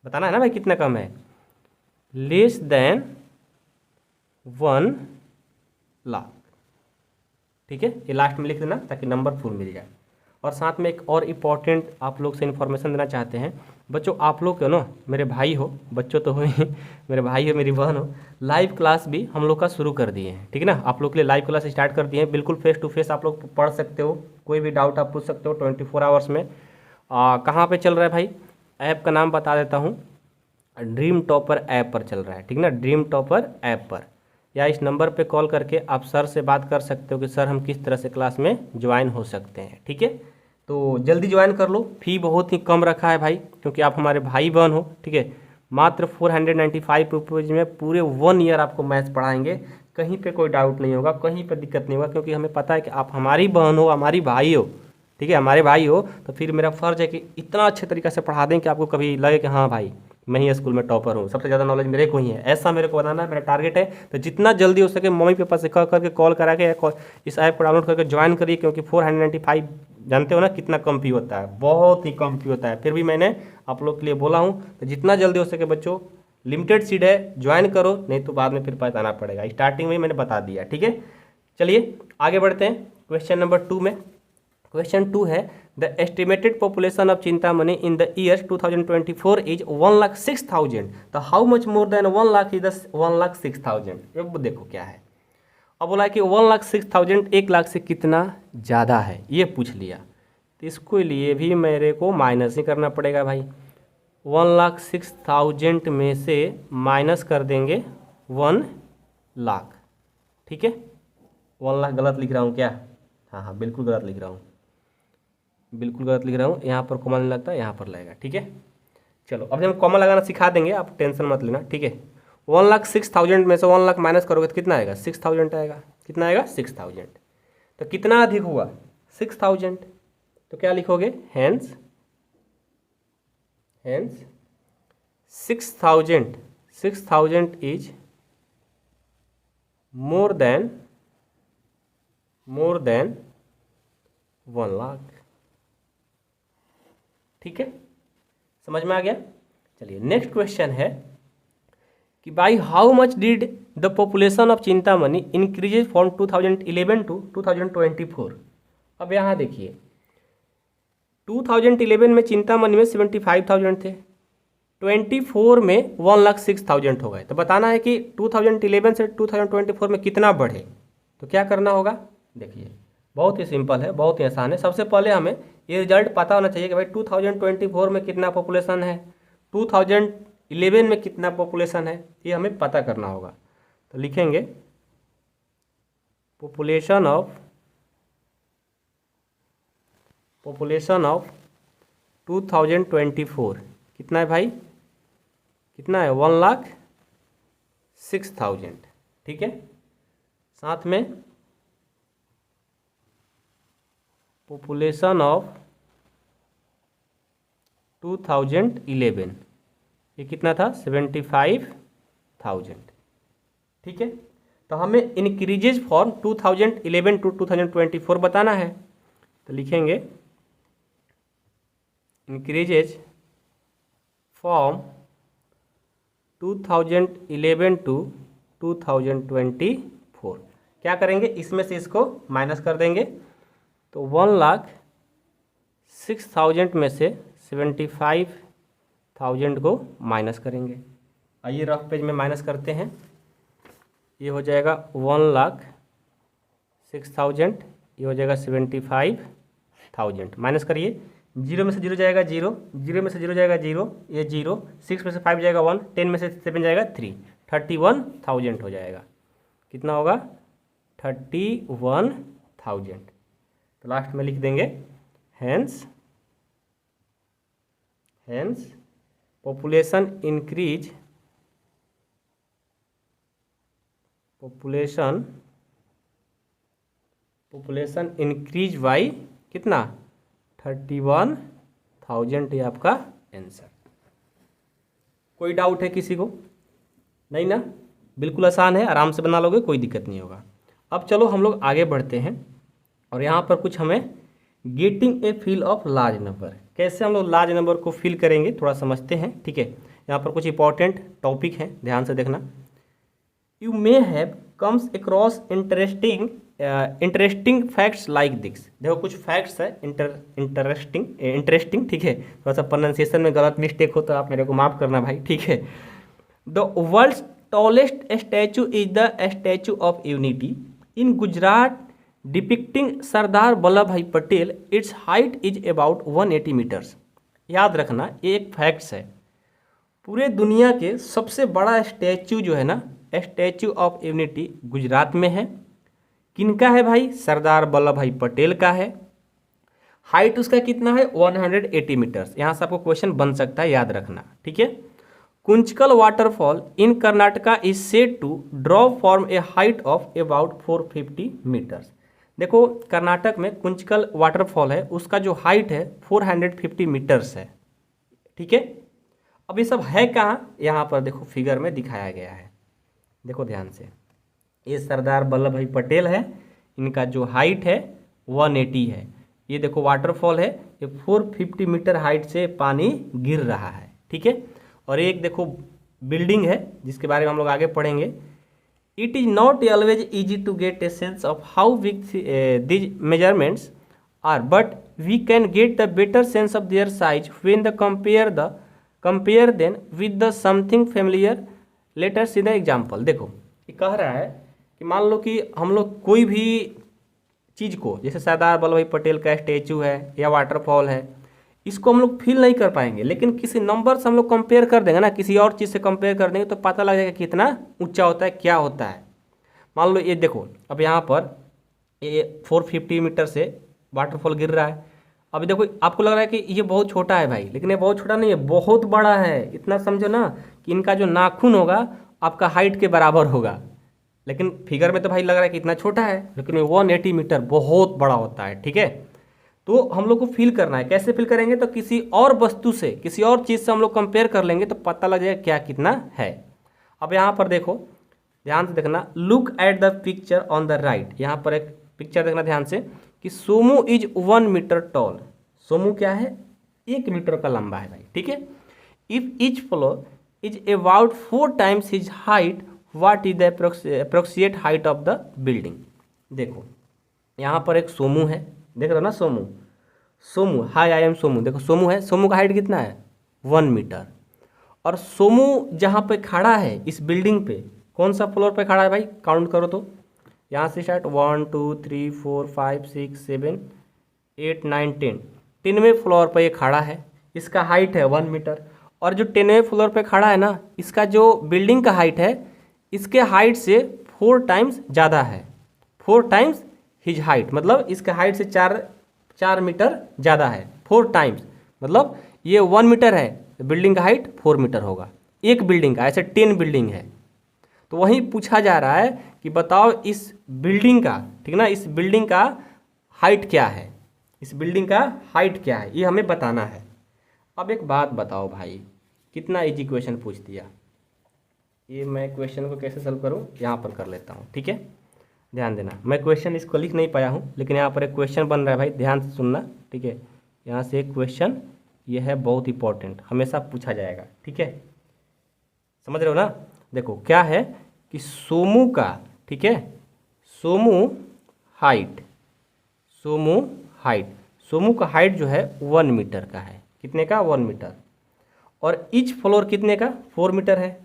बताना है ना भाई कितना कम है, लेस देन 1 लाख, ठीक है। ये लास्ट में लिख देना ताकि नंबर फुल मिल जाए। और साथ में एक और इम्पॉर्टेंट आप लोग से इन्फॉर्मेशन देना चाहते हैं बच्चों, आप लोग क्यों ना मेरे भाई हो, बच्चों तो हो ही, मेरे भाई हो, मेरी बहन हो, लाइव क्लास भी हम लोग का शुरू कर दिए हैं, ठीक है ना। आप लोग के लिए लाइव क्लास स्टार्ट कर दिए हैं, बिल्कुल फेस टू फेस आप लोग पढ़ सकते हो, कोई भी डाउट आप पूछ सकते हो 24 आवर्स में। कहाँ पे चल रहा है भाई, ऐप का नाम बता देता हूँ, ड्रीम टॉपर ऐप पर चल रहा है, ठीक है ना, ड्रीम टॉपर ऐप पर, या इस नंबर पे कॉल करके आप सर से बात कर सकते हो कि सर हम किस तरह से क्लास में ज्वाइन हो सकते हैं, ठीक है। तो जल्दी ज्वाइन कर लो, फ़ी बहुत ही कम रखा है भाई, क्योंकि आप हमारे भाई बहन हो, ठीक है। मात्र 495 रुपीज़ में पूरे 1 ईयर आपको मैथ्स पढ़ाएंगे, कहीं पे कोई डाउट नहीं होगा, कहीं पे दिक्कत नहीं होगा, क्योंकि हमें पता है कि आप हमारी बहन हो, हमारी भाई हो, ठीक है, हमारे भाई हो, तो फिर मेरा फ़र्ज़ है कि इतना अच्छे तरीक़े से पढ़ा दें कि आपको कभी लगे कि हाँ भाई मैं ही स्कूल में टॉपर हूँ, सबसे ज़्यादा नॉलेज मेरे को ही है, ऐसा मेरे को बनाना है, मेरा टारगेट है। तो जितना जल्दी हो सके मम्मी पापा से कह करके कॉल करा के इस ऐप को डाउनलोड करके ज्वाइन करिए, क्योंकि 495 जानते हो ना कितना कम फी होता है, बहुत ही कम फी होता है, फिर भी मैंने आप लोग के लिए बोला हूँ। तो जितना जल्दी हो सके बच्चों, लिमिटेड सीट है, ज्वाइन करो, नहीं तो बाद में फिर पछताना पड़ेगा, स्टार्टिंग में मैंने बता दिया, ठीक है। चलिए आगे बढ़ते हैं क्वेश्चन नंबर 2 में। क्वेश्चन 2 है the estimated population of Chintamani in the year 2024 is 1,06,000, तो how much more than 1 lakh is 1,06,000। अब देखो क्या है, अब बोला है कि 1,06,000 1 लाख से कितना ज़्यादा है, ये पूछ लिया, तो इसको लिए भी मेरे को माइनस ही करना पड़ेगा भाई। 1,06,000 में से माइनस कर देंगे 1 लाख, ठीक है। 1 लाख गलत लिख रहा हूँ क्या, हाँ बिल्कुल गलत लिख रहा हूँ, बिल्कुल गलत लिख रहा हूँ, यहाँ पर कॉमा नहीं लगता, यहाँ पर लगेगा, ठीक है। चलो अब हम कॉमा लगाना सिखा देंगे, आप टेंशन मत लेना, ठीक है। 1,06,000 में से 1 लाख माइनस करोगे तो कितना आएगा, 6,000 आएगा, कितना आएगा 6,000। तो कितना अधिक हुआ 6,000, तो क्या लिखोगे, hence 6,000 is more than 1 lakh, ठीक है, समझ में आ गया। चलिए नेक्स्ट क्वेश्चन है कि भाई how much did the population of Chintamani increases from 2011 to 2024। अब यहाँ देखिए 2011 में चिंतामणि में 75,000 थे, 24 में 1,06,000 हो गए, तो बताना है कि 2011 से 2024 में कितना बढ़े। तो क्या करना होगा, देखिए बहुत ही सिंपल है, बहुत ही आसान है। सबसे पहले हमें ये रिजल्ट पता होना चाहिए कि भाई 2024 में कितना पॉपुलेशन है, 2011 में कितना पॉपुलेशन है, ये हमें पता करना होगा। तो लिखेंगे पॉपुलेशन ऑफ 2024 कितना है भाई, कितना है 1,06,000, ठीक है। साथ में पॉपुलेशन ऑफ 2011 ये कितना था 75,000, ठीक है। तो हमें इंक्रीजेज फ्रॉम 2011 टू 2024 बताना है, तो लिखेंगे इंक्रीजेज फ्रॉम 2011 टू 2024। क्या करेंगे, इसमें से इसको माइनस कर देंगे, तो 1,06,000 में से 75,000 को माइनस करेंगे। आइए रफ पेज में माइनस करते हैं, ये हो जाएगा 1,06,000, ये हो जाएगा 75,000, माइनस करिए, 0 में से 0 जाएगा 0, 0 में से 0 जाएगा 0, ये 0, 6 में से 5 जाएगा 1, 10 में से 7 जाएगा 3, 31,000 हो जाएगा। कितना होगा 31,000। तो लास्ट में लिख देंगे हैंस पॉपुलेशन इंक्रीज बाई कितना 31,000, ये आपका आंसर। कोई डाउट है किसी को, नहीं ना, बिल्कुल आसान है, आराम से बना लोगे, कोई दिक्कत नहीं होगा। अब चलो हम लोग आगे बढ़ते हैं, और यहाँ पर कुछ हमें getting a feel of large number, कैसे हम लोग लार्ज नंबर को फील करेंगे थोड़ा समझते हैं, ठीक है। यहाँ पर कुछ इंपॉर्टेंट टॉपिक हैं, ध्यान से देखना। You may have comes across interesting interesting facts like this. देखो कुछ फैक्ट्स है इंटरेस्टिंग, ठीक है। थोड़ा सा प्रोनाउंसिएशन में गलत मिस्टेक हो तो आप मेरे को माफ़ करना भाई, ठीक है। The world's tallest statue is the Statue of Unity in Gujarat depicting Sardar Vallabhbhai Patel. Its height is about 180 metres. याद रखना ये एक फैक्ट्स है। पूरे दुनिया के सबसे बड़ा स्टैचू जो है ना, स्टैचू ऑफ यूनिटी गुजरात में है। किनका है भाई? सरदार वल्लभ भाई पटेल का है। हाइट उसका कितना है? 180 मीटर्स। यहाँ से आपको क्वेश्चन बन सकता है, याद रखना, ठीक है। Kunchikal waterfall in Karnataka is said to drop from a height of about 450 metres. देखो कर्नाटक में कुंचकल वाटरफॉल है, उसका जो हाइट है 450 मीटर्स है, ठीक है। अब ये सब है कहाँ? यहाँ पर देखो फिगर में दिखाया गया है, देखो ध्यान से। ये सरदार वल्लभ भाई पटेल है, इनका जो हाइट है 180 है। ये देखो वाटरफॉल है, ये 450 मीटर हाइट से पानी गिर रहा है, ठीक है। और एक देखो बिल्डिंग है जिसके बारे में हम लोग आगे पढ़ेंगे। It is not always easy to get a sense of how big these measurements are, but we can get the better sense of their size when the compare then with the something familiar. Let us see the example. देखो ये कह रहा है कि मान लो कि हम लोग कोई भी चीज़ को, जैसे सरदार वल्लभ भाई पटेल का स्टैचू है या वाटरफॉल है, इसको हम लोग फील नहीं कर पाएंगे, लेकिन किसी नंबर से हम लोग कंपेयर कर देंगे ना, किसी और चीज़ से कंपेयर कर देंगे तो पता लग जाएगा कितना ऊंचा होता है, क्या होता है। मान लो ये देखो, अब यहाँ पर ये 450 मीटर से वाटरफॉल गिर रहा है। अभी देखो आपको लग रहा है कि ये बहुत छोटा है भाई, लेकिन ये बहुत छोटा नहीं है, बहुत बड़ा है। इतना समझो ना कि इनका जो नाखून होगा आपका हाइट के बराबर होगा, लेकिन फिगर में तो भाई लग रहा है कि इतना छोटा है, लेकिन ये 180 मीटर बहुत बड़ा होता है, ठीक है। तो हम लोग को फील करना है, कैसे फील करेंगे? तो किसी और वस्तु से, किसी और चीज़ से हम लोग कंपेयर कर लेंगे तो पता लग जाएगा क्या कितना है। अब यहाँ पर देखो, ध्यान से देखना, look at the picture on the right. यहाँ पर एक पिक्चर देखना ध्यान से कि Somu is 1 metre tall. Somu क्या है? 1 मीटर का लंबा है भाई, ठीक है। If each floor is about 4 times his height, what is the approximate height of the building. देखो यहाँ पर एक सोमू है, देख रहे हो ना, Somu high I am Somu. देखो सोमू है, सोमू का हाइट कितना है? 1 मीटर। और सोमू जहाँ पे खड़ा है इस बिल्डिंग पे, कौन सा फ्लोर पे खड़ा है भाई? काउंट करो तो, यहाँ से स्टार्ट 1 2 3 4 5 6 7 8 9 10, 10वें फ्लोर पे ये खड़ा है। इसका हाइट है 1 मीटर। और जो 10वें फ्लोर पे खड़ा है ना, इसका जो बिल्डिंग का हाइट है, इसके हाइट से 4 टाइम्स ज़्यादा है। 4 टाइम्स हिज हाइट, मतलब इसके हाइट से 4 मीटर ज़्यादा है। 4 टाइम्स मतलब ये 1 मीटर है, बिल्डिंग का हाइट 4 मीटर होगा। एक बिल्डिंग का, ऐसे 10 बिल्डिंग है। तो वहीं पूछा जा रहा है कि बताओ इस बिल्डिंग का, ठीक ना, इस बिल्डिंग का हाइट क्या है, इस बिल्डिंग का हाइट क्या है, ये हमें बताना है। अब एक बात बताओ भाई, कितना इजी क्वेश्चन पूछ दिया। ये मैं क्वेश्चन को कैसे सॉल्व करूँ, यहाँ पर कर लेता हूँ, ठीक है। ध्यान देना, मैं क्वेश्चन इसको लिख नहीं पाया हूँ, लेकिन यहाँ पर एक क्वेश्चन बन रहा है भाई, ध्यान से सुनना, ठीक है। यहाँ से एक क्वेश्चन ये है बहुत इंपॉर्टेंट, हमेशा पूछा जाएगा, ठीक है। समझ रहे हो ना? देखो क्या है कि सोमू का, ठीक है, सोमू का हाइट जो है 1 मीटर का है। कितने का? 1 मीटर। और ईच फ्लोर कितने का? 4 मीटर है।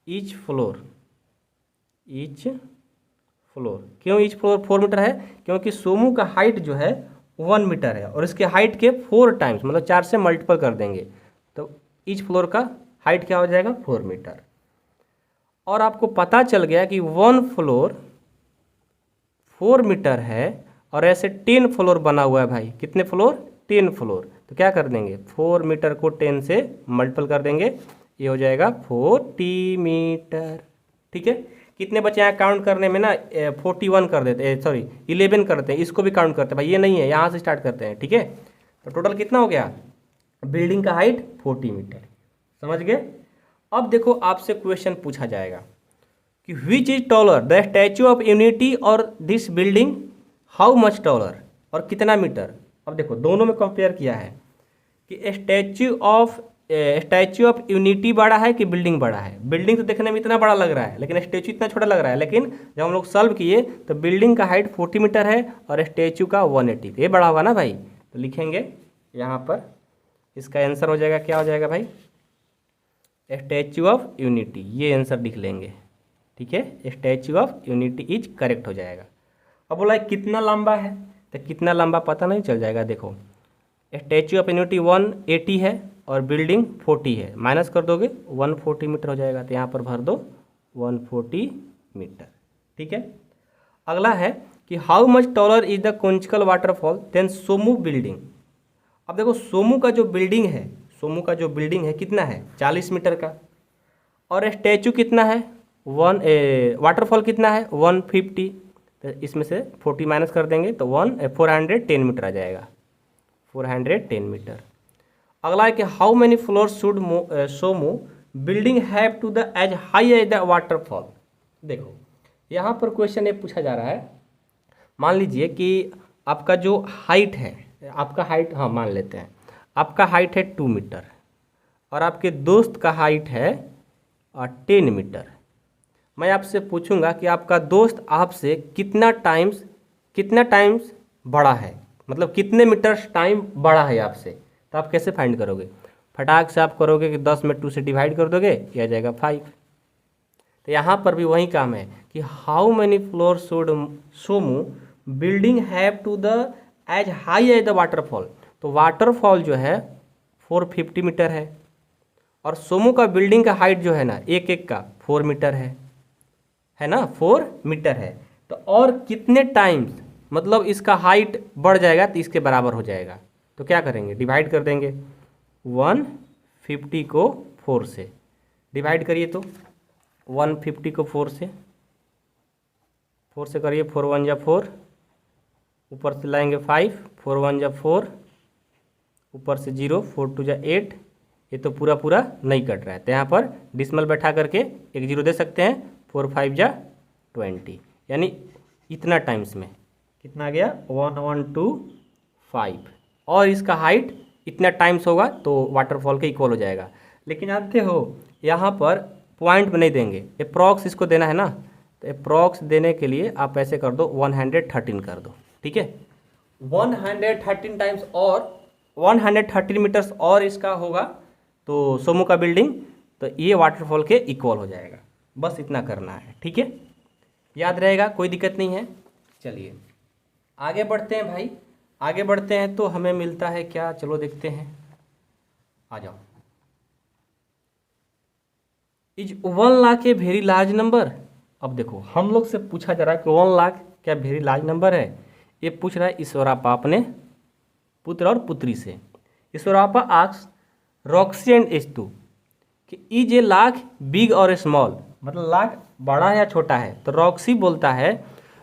ईच फ्लोर क्यों ईच फ्लोर 4 मीटर है? क्योंकि सोमू का हाइट जो है 1 मीटर है और इसके हाइट के 4 टाइम्स, मतलब 4 से मल्टीपल कर देंगे तो ईच फ्लोर का हाइट क्या हो जाएगा? 4 मीटर। और आपको पता चल गया कि 1 फ्लोर 4 मीटर है और ऐसे 10 फ्लोर बना हुआ है भाई। कितने फ्लोर? 10 फ्लोर। तो क्या कर देंगे? 4 मीटर को 10 से मल्टीपल कर देंगे, ये हो जाएगा 40 मीटर, ठीक है। कितने बचे हैं काउंट करने में ना? 41 कर देते, सॉरी 11 करते हैं, इसको भी काउंट करते हैं भाई, ये नहीं है, यहाँ से स्टार्ट करते हैं, ठीक है। तो टोटल कितना हो गया? बिल्डिंग का हाइट 40 मीटर। समझ गए? अब देखो आपसे क्वेश्चन पूछा जाएगा कि which is taller, the Statue of Unity और this building, how much taller, और कितना मीटर। अब देखो दोनों में कंपेयर किया है कि statue of statue of unity बड़ा है कि बिल्डिंग बड़ा है? बिल्डिंग तो देखने में इतना बड़ा लग रहा है लेकिन स्टैच्यू इतना छोटा लग रहा है, लेकिन जब हम लोग सॉल्व किए तो बिल्डिंग का हाइट 40 मीटर है और स्टैच्यू का 180। ये बड़ा होगा ना भाई, तो लिखेंगे यहाँ पर इसका आंसर हो जाएगा, क्या हो जाएगा भाई, स्टैच्यू ऑफ यूनिटी। ये आंसर लिख लेंगे, ठीक है, statue of unity is correct हो जाएगा। अब बोला कितना लंबा है, तो कितना लंबा पता नहीं चल जाएगा। देखो स्टैच्यू ऑफ यूनिटी 180 है और बिल्डिंग 40 है, माइनस कर दोगे 140 मीटर हो जाएगा, तो यहाँ पर भर दो 140 मीटर, ठीक है। अगला है कि how much taller is the Kunchikal waterfall then Somu building. अब देखो सोमू का जो बिल्डिंग है, सोमू का जो बिल्डिंग है कितना है, 40 मीटर का, और स्टैचू कितना है, वाटरफॉल कितना है 150, तो इसमें से 40 माइनस कर देंगे तो 410 मीटर आ जाएगा, 410 मीटर। अगला है कि how many floor should Somu building have to the as high as the waterfall. देखो यहाँ पर क्वेश्चन ये पूछा जा रहा है, मान लीजिए कि आपका जो हाइट है, आपका हाइट, हाँ मान लेते हैं आपका हाइट है 2 मीटर और आपके दोस्त का हाइट है 10 मीटर। मैं आपसे पूछूंगा कि आपका दोस्त आपसे कितना टाइम्स बड़ा है, मतलब कितने मीटर टाइम बड़ा है आपसे, तो आप कैसे फाइंड करोगे? फटाक से आप करोगे कि 10 में 2 से डिवाइड कर दोगे, यह आ जाएगा 5। तो यहाँ पर भी वही काम है कि how many floor should Somu building have to the as high as the waterfall. तो वाटरफॉल जो है 450 मीटर और सोमू का बिल्डिंग का हाइट जो है ना एक एक का 4 मीटर है ना, 4 मीटर है। तो और कितने टाइम्स, मतलब इसका हाइट बढ़ जाएगा तो इसके बराबर हो जाएगा, तो क्या करेंगे, डिवाइड कर देंगे 150 को 4 से, डिवाइड करिए तो 150 को 4 से करिए, 4 1 जा 4, ऊपर से लाएंगे 5, 4 1 जा 4, ऊपर से 0, 4 2 जा 8, ये तो पूरा नहीं कट रहा है, तो यहाँ पर डिसमल बैठा करके एक 0 दे सकते हैं, 4 5 जा 20, यानी इतना टाइम्स में कितना आ गया 1125, और इसका हाइट इतना टाइम्स होगा तो वाटरफॉल के इक्वल हो जाएगा। लेकिन जानते हो यहाँ पर पॉइंट में नहीं देंगे, अप्रॉक्स इसको देना है ना, तो अप्रॉक्स देने के लिए आप ऐसे कर दो 113 कर दो, ठीक है, 113 टाइम्स और 113 मीटर्स और इसका होगा तो सोमू का बिल्डिंग, तो ये वाटरफॉल के इक्वल हो जाएगा। बस इतना करना है, ठीक है, याद रहेगा, कोई दिक्कत नहीं है। चलिए आगे बढ़ते हैं भाई, आगे बढ़ते हैं तो हमें मिलता है क्या, चलो देखते हैं, आ जाओ। Is 1 lakh a very large number. अब देखो हम लोग से पूछा जा रहा है कि 1 लाख क्या वेरी लार्ज नंबर है, ये पूछ रहा है ईश्वरापा अपने पुत्र और पुत्री से। ईश्वरापा आस्क्स रॉक्सी एंड एस्तु कि इज ए लाख बिग और स्मॉल, मतलब लाख बड़ा है या छोटा है, तो रॉक्सी बोलता है,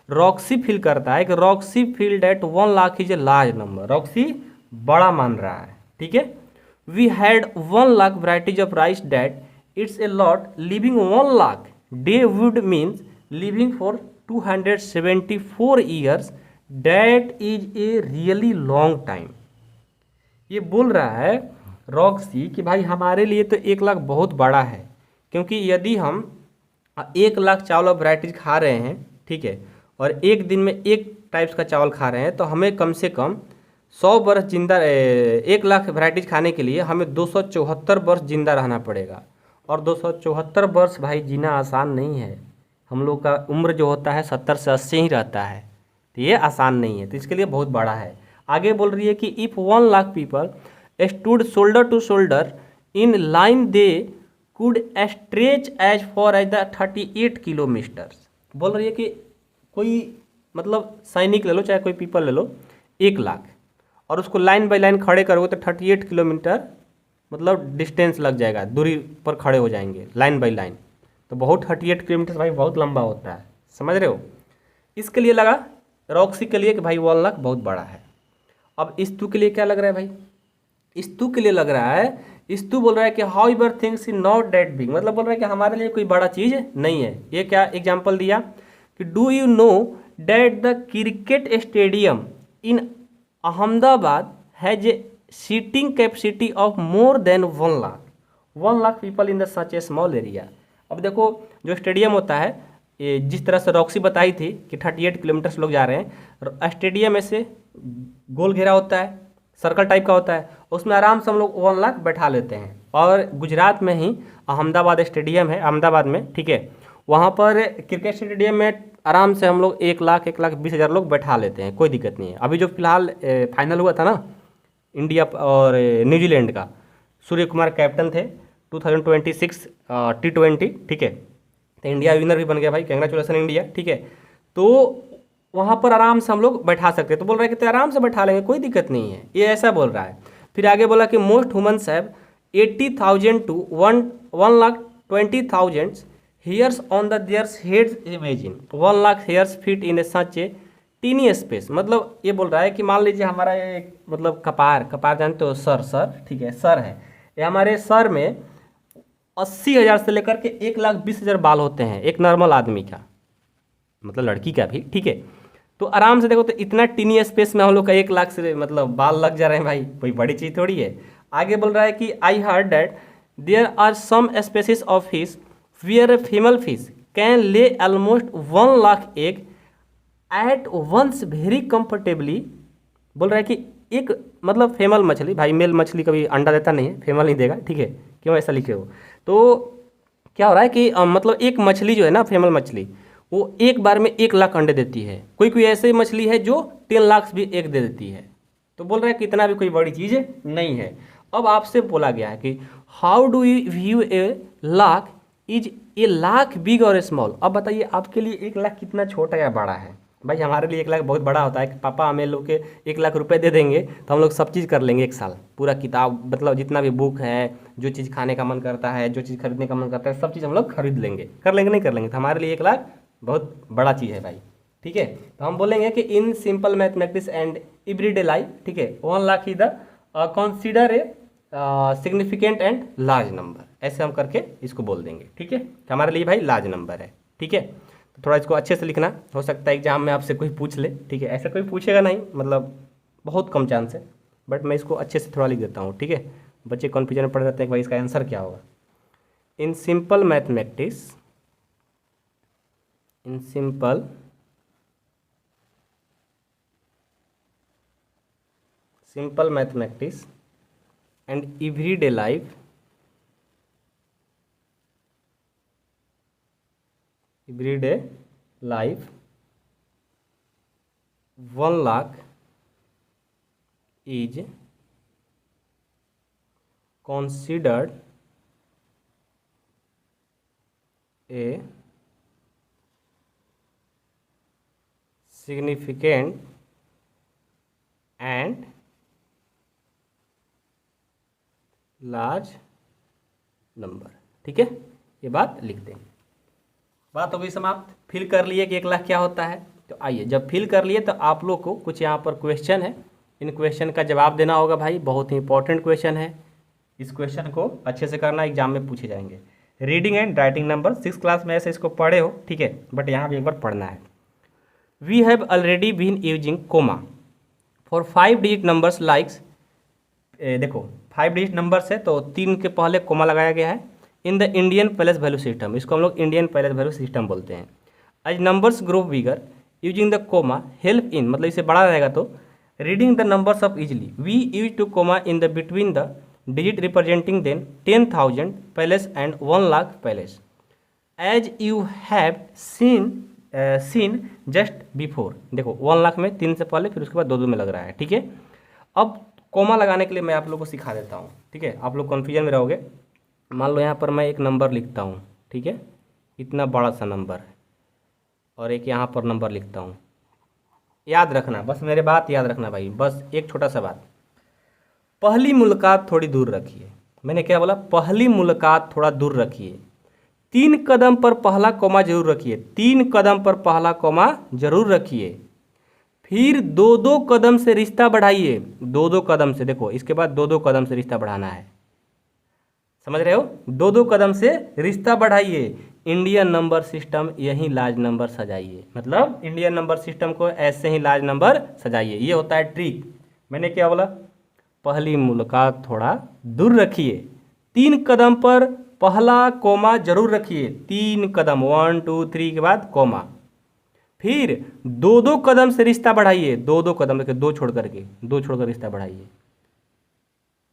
रॉक्सी फील करता है कि Roxie feel that 1 lakh is a large number, Roxie बड़ा मान रहा है, ठीक है। We had 1 lakh varieties of rice that it's a lot, living 1 lakh day would means living for 274 years, that is a really long time. ये बोल रहा है रॉक्सी कि भाई हमारे लिए तो 1 लाख बहुत बड़ा है, क्योंकि यदि हम 1 लाख चावल वैराइटीज खा रहे हैं, ठीक है, और एक दिन में एक टाइप्स का चावल खा रहे हैं, तो हमें कम से कम 100 वर्ष जिंदा, 1 लाख वैराइटीज खाने के लिए हमें 274 वर्ष जिंदा रहना पड़ेगा, और 274 वर्ष भाई जीना आसान नहीं है। हम लोग का उम्र जो होता है 70 से 80 ही रहता है, तो ये आसान नहीं है, तो इसके लिए बहुत बड़ा है। आगे बोल रही है कि if 1 lakh people stood shoulder to shoulder in line they could stretch as far as the 38 kilometres. बोल रही है कि कोई मतलब सैनिक ले लो, चाहे कोई पीपल ले लो, 1 लाख, और उसको लाइन बाय लाइन खड़े करोगे तो 38 किलोमीटर मतलब डिस्टेंस लग जाएगा, दूरी पर खड़े हो जाएंगे लाइन बाय लाइन, तो बहुत 38 किलोमीटर भाई बहुत लंबा होता है, समझ रहे हो। इसके लिए लगा रॉक्सी के लिए कि भाई 1 लाख बहुत बड़ा है। अब इस्तु के लिए क्या लग रहा है भाई, इस्तु के लिए लग रहा है, इस्तु बोल रहा है कि how ever things is not that big, मतलब बोल रहा है कि हमारे लिए कोई बड़ा चीज़ नहीं है। ये क्या एग्जाम्पल दिया कि do you know that the cricket stadium in Ahmedabad has seating capacity of more than 1 lakh people in the such a small area. अब देखो जो स्टेडियम होता है, ये जिस तरह से रॉक्सी बताई थी कि 38 किलोमीटर से लोग जा रहे हैं, स्टेडियम में से गोल घेरा होता है, सर्कल टाइप का होता है, उसमें आराम से हम लोग 1 लाख बैठा लेते हैं। और गुजरात में ही अहमदाबाद स्टेडियम है, अहमदाबाद में, ठीक है, वहाँ पर क्रिकेट स्टेडियम में आराम से हम लोग 1 लाख 20,000 लोग बैठा लेते हैं, कोई दिक्कत नहीं है। अभी जो फिलहाल फाइनल हुआ था ना इंडिया और न्यूजीलैंड का, सूर्य कुमार कैप्टन थे 2026 T20, ठीक है, तो इंडिया विनर भी बन गया भाई, कंग्रेचुलेसन इंडिया, ठीक है। तो वहाँ पर आराम से हम लोग बैठा सकते हैं, तो बोल रहा है कि तो आराम से बैठा लेंगे, कोई दिक्कत नहीं है, ये ऐसा बोल रहा है। फिर आगे बोला कि most humans have 80,000 to 1,20,000 hairs on the theirs heads, imagine 1 lakh hairs fit in a such a tiny space. मतलब ये बोल रहा है कि मान लीजिए हमारा एक मतलब कपार जानते हो, सर, ठीक है, सर है, ये हमारे सर में 80,000 से लेकर के 1,20,000 बाल होते हैं एक नॉर्मल आदमी का, मतलब लड़की का भी, ठीक है। तो आराम से देखो, तो इतना टीनी स्पेस में हम लोग का 1 लाख से मतलब बाल लग जा रहे हैं भाई, कोई बड़ी चीज़ थोड़ी है। आगे बोल रहा है कि I heard that there are some species of fish where a female fish can lay almost 1 lakh egg at once very comfortably. बोल रहा है कि एक मतलब फीमेल मछली, भाई मेल मछली कभी अंडा देता नहीं है, फीमेल नहीं देगा, ठीक है, क्यों ऐसा लिखे हो। तो क्या हो रहा है कि मतलब एक मछली जो है ना, फीमेल मछली, वो एक बार में 1 लाख अंडे देती है। कोई कोई ऐसी मछली है जो 10 लाख भी एग दे देती है। तो बोल रहा है कि इतना भी कोई बड़ी चीज़ नहीं है। अब आपसे बोला गया है कि how do you view A lakh, is A lakh big और स्मॉल। अब बताइए आपके लिए 1 लाख कितना छोटा या बड़ा है। भाई हमारे लिए 1 लाख बहुत बड़ा होता है कि पापा हमें लोग के 1 लाख रुपए दे देंगे तो हम लोग सब चीज़ कर लेंगे एक साल, पूरा किताब मतलब जितना भी बुक है, जो चीज़ खाने का मन करता है, जो चीज़ खरीदने का मन करता है, सब चीज़ हम लोग खरीद लेंगे, कर लेंगे नहीं कर लेंगे। तो हमारे लिए 1 लाख बहुत बड़ा चीज़ है भाई, ठीक है। तो हम बोलेंगे कि in simple mathematics and everyday life, ठीक है, 1 lakh he the consider a significant and large number, ऐसे हम करके इसको बोल देंगे, ठीक है। तो हमारे लिए भाई लार्ज नंबर है, ठीक है। तो थोड़ा इसको अच्छे से लिखना, हो सकता है एग्जाम में आपसे कोई पूछ ले, ठीक है, ऐसा कोई पूछेगा नहीं, मतलब बहुत कम चांस है, बट मैं इसको अच्छे से थोड़ा लिख देता हूँ, ठीक है। बच्चे कन्फ्यूजन में पड़ जाते हैं कि भाई इसका आंसर क्या होगा। इन simple mathematics, in simple mathematics and everyday life, everyday life 1 lakh is considered a significant and large number, ठीक है। ये बात लिख दें। बात हो गई समाप्त। फिल कर लिए कि 1 लाख क्या होता है। तो आइए, जब फिल कर लिए तो आप लोग को कुछ यहाँ पर क्वेश्चन है, इन क्वेश्चन का जवाब देना होगा भाई, बहुत ही इंपॉर्टेंट क्वेश्चन है। इस क्वेश्चन को अच्छे से करना, एग्जाम में पूछे जाएंगे। Reading and writing number 6 class में ऐसे इसको पढ़े हो, ठीक है, बट यहाँ भी एक बार पढ़ना है। We have already been using comma for 5 digit numbers likes, देखो 5 डिजिट नंबर्स है तो 3 के पहले कोमा लगाया गया है। In the Indian palace value system, इसको हम लोग इंडियन पैलेस वैल्यू सिस्टम बोलते हैं। As numbers grow bigger using the comma help in, मतलब इसे बड़ा रहेगा तो reading the numbers of easily. We use to comma in the between the digit representing then 10,000 palace and 1 lakh palace as you have seen just before. देखो 1 लाख में 3 से पहले, फिर उसके बाद 2 में लग रहा है, ठीक है। अब कोमा लगाने के लिए मैं आप लोगों को सिखा देता हूँ, ठीक है, आप लोग कन्फ्यूजन में रहोगे। मान लो यहाँ पर मैं एक नंबर लिखता हूँ, ठीक है, इतना बड़ा सा नंबर है, और एक यहाँ पर नंबर लिखता हूँ। याद रखना, बस मेरे बात याद रखना भाई, बस एक छोटा सा बात, पहली मुलाकात थोड़ी दूर रखिए। मैंने क्या बोला, पहली मुलाकात थोड़ा दूर रखिए। 3 कदम पर पहला कोमा जरूर रखिए, 3 कदम पर पहला कोमा जरूर रखिए। फिर 2-2 कदम से रिश्ता बढ़ाइए, 2-2 कदम से, देखो इसके बाद 2-2 कदम से रिश्ता बढ़ाना है, समझ रहे हो, 2-2 कदम से रिश्ता बढ़ाइए। इंडियन नंबर सिस्टम यही लार्ज नंबर सजाइए, मतलब इंडियन नंबर सिस्टम को ऐसे ही लार्ज नंबर सजाइए, ये होता है ट्रिक। मैंने क्या बोला, पहली मुलाकात थोड़ा दूर रखिए। 3 कदम पर पहला कोमा जरूर रखिए। 3 कदम, 1 2 3 के बाद कोमा। फिर 2-2 कदम से रिश्ता बढ़ाइए। 2-2 कदम, देखिए 2 छोड़ करके, 2 छोड़कर रिश्ता बढ़ाइए।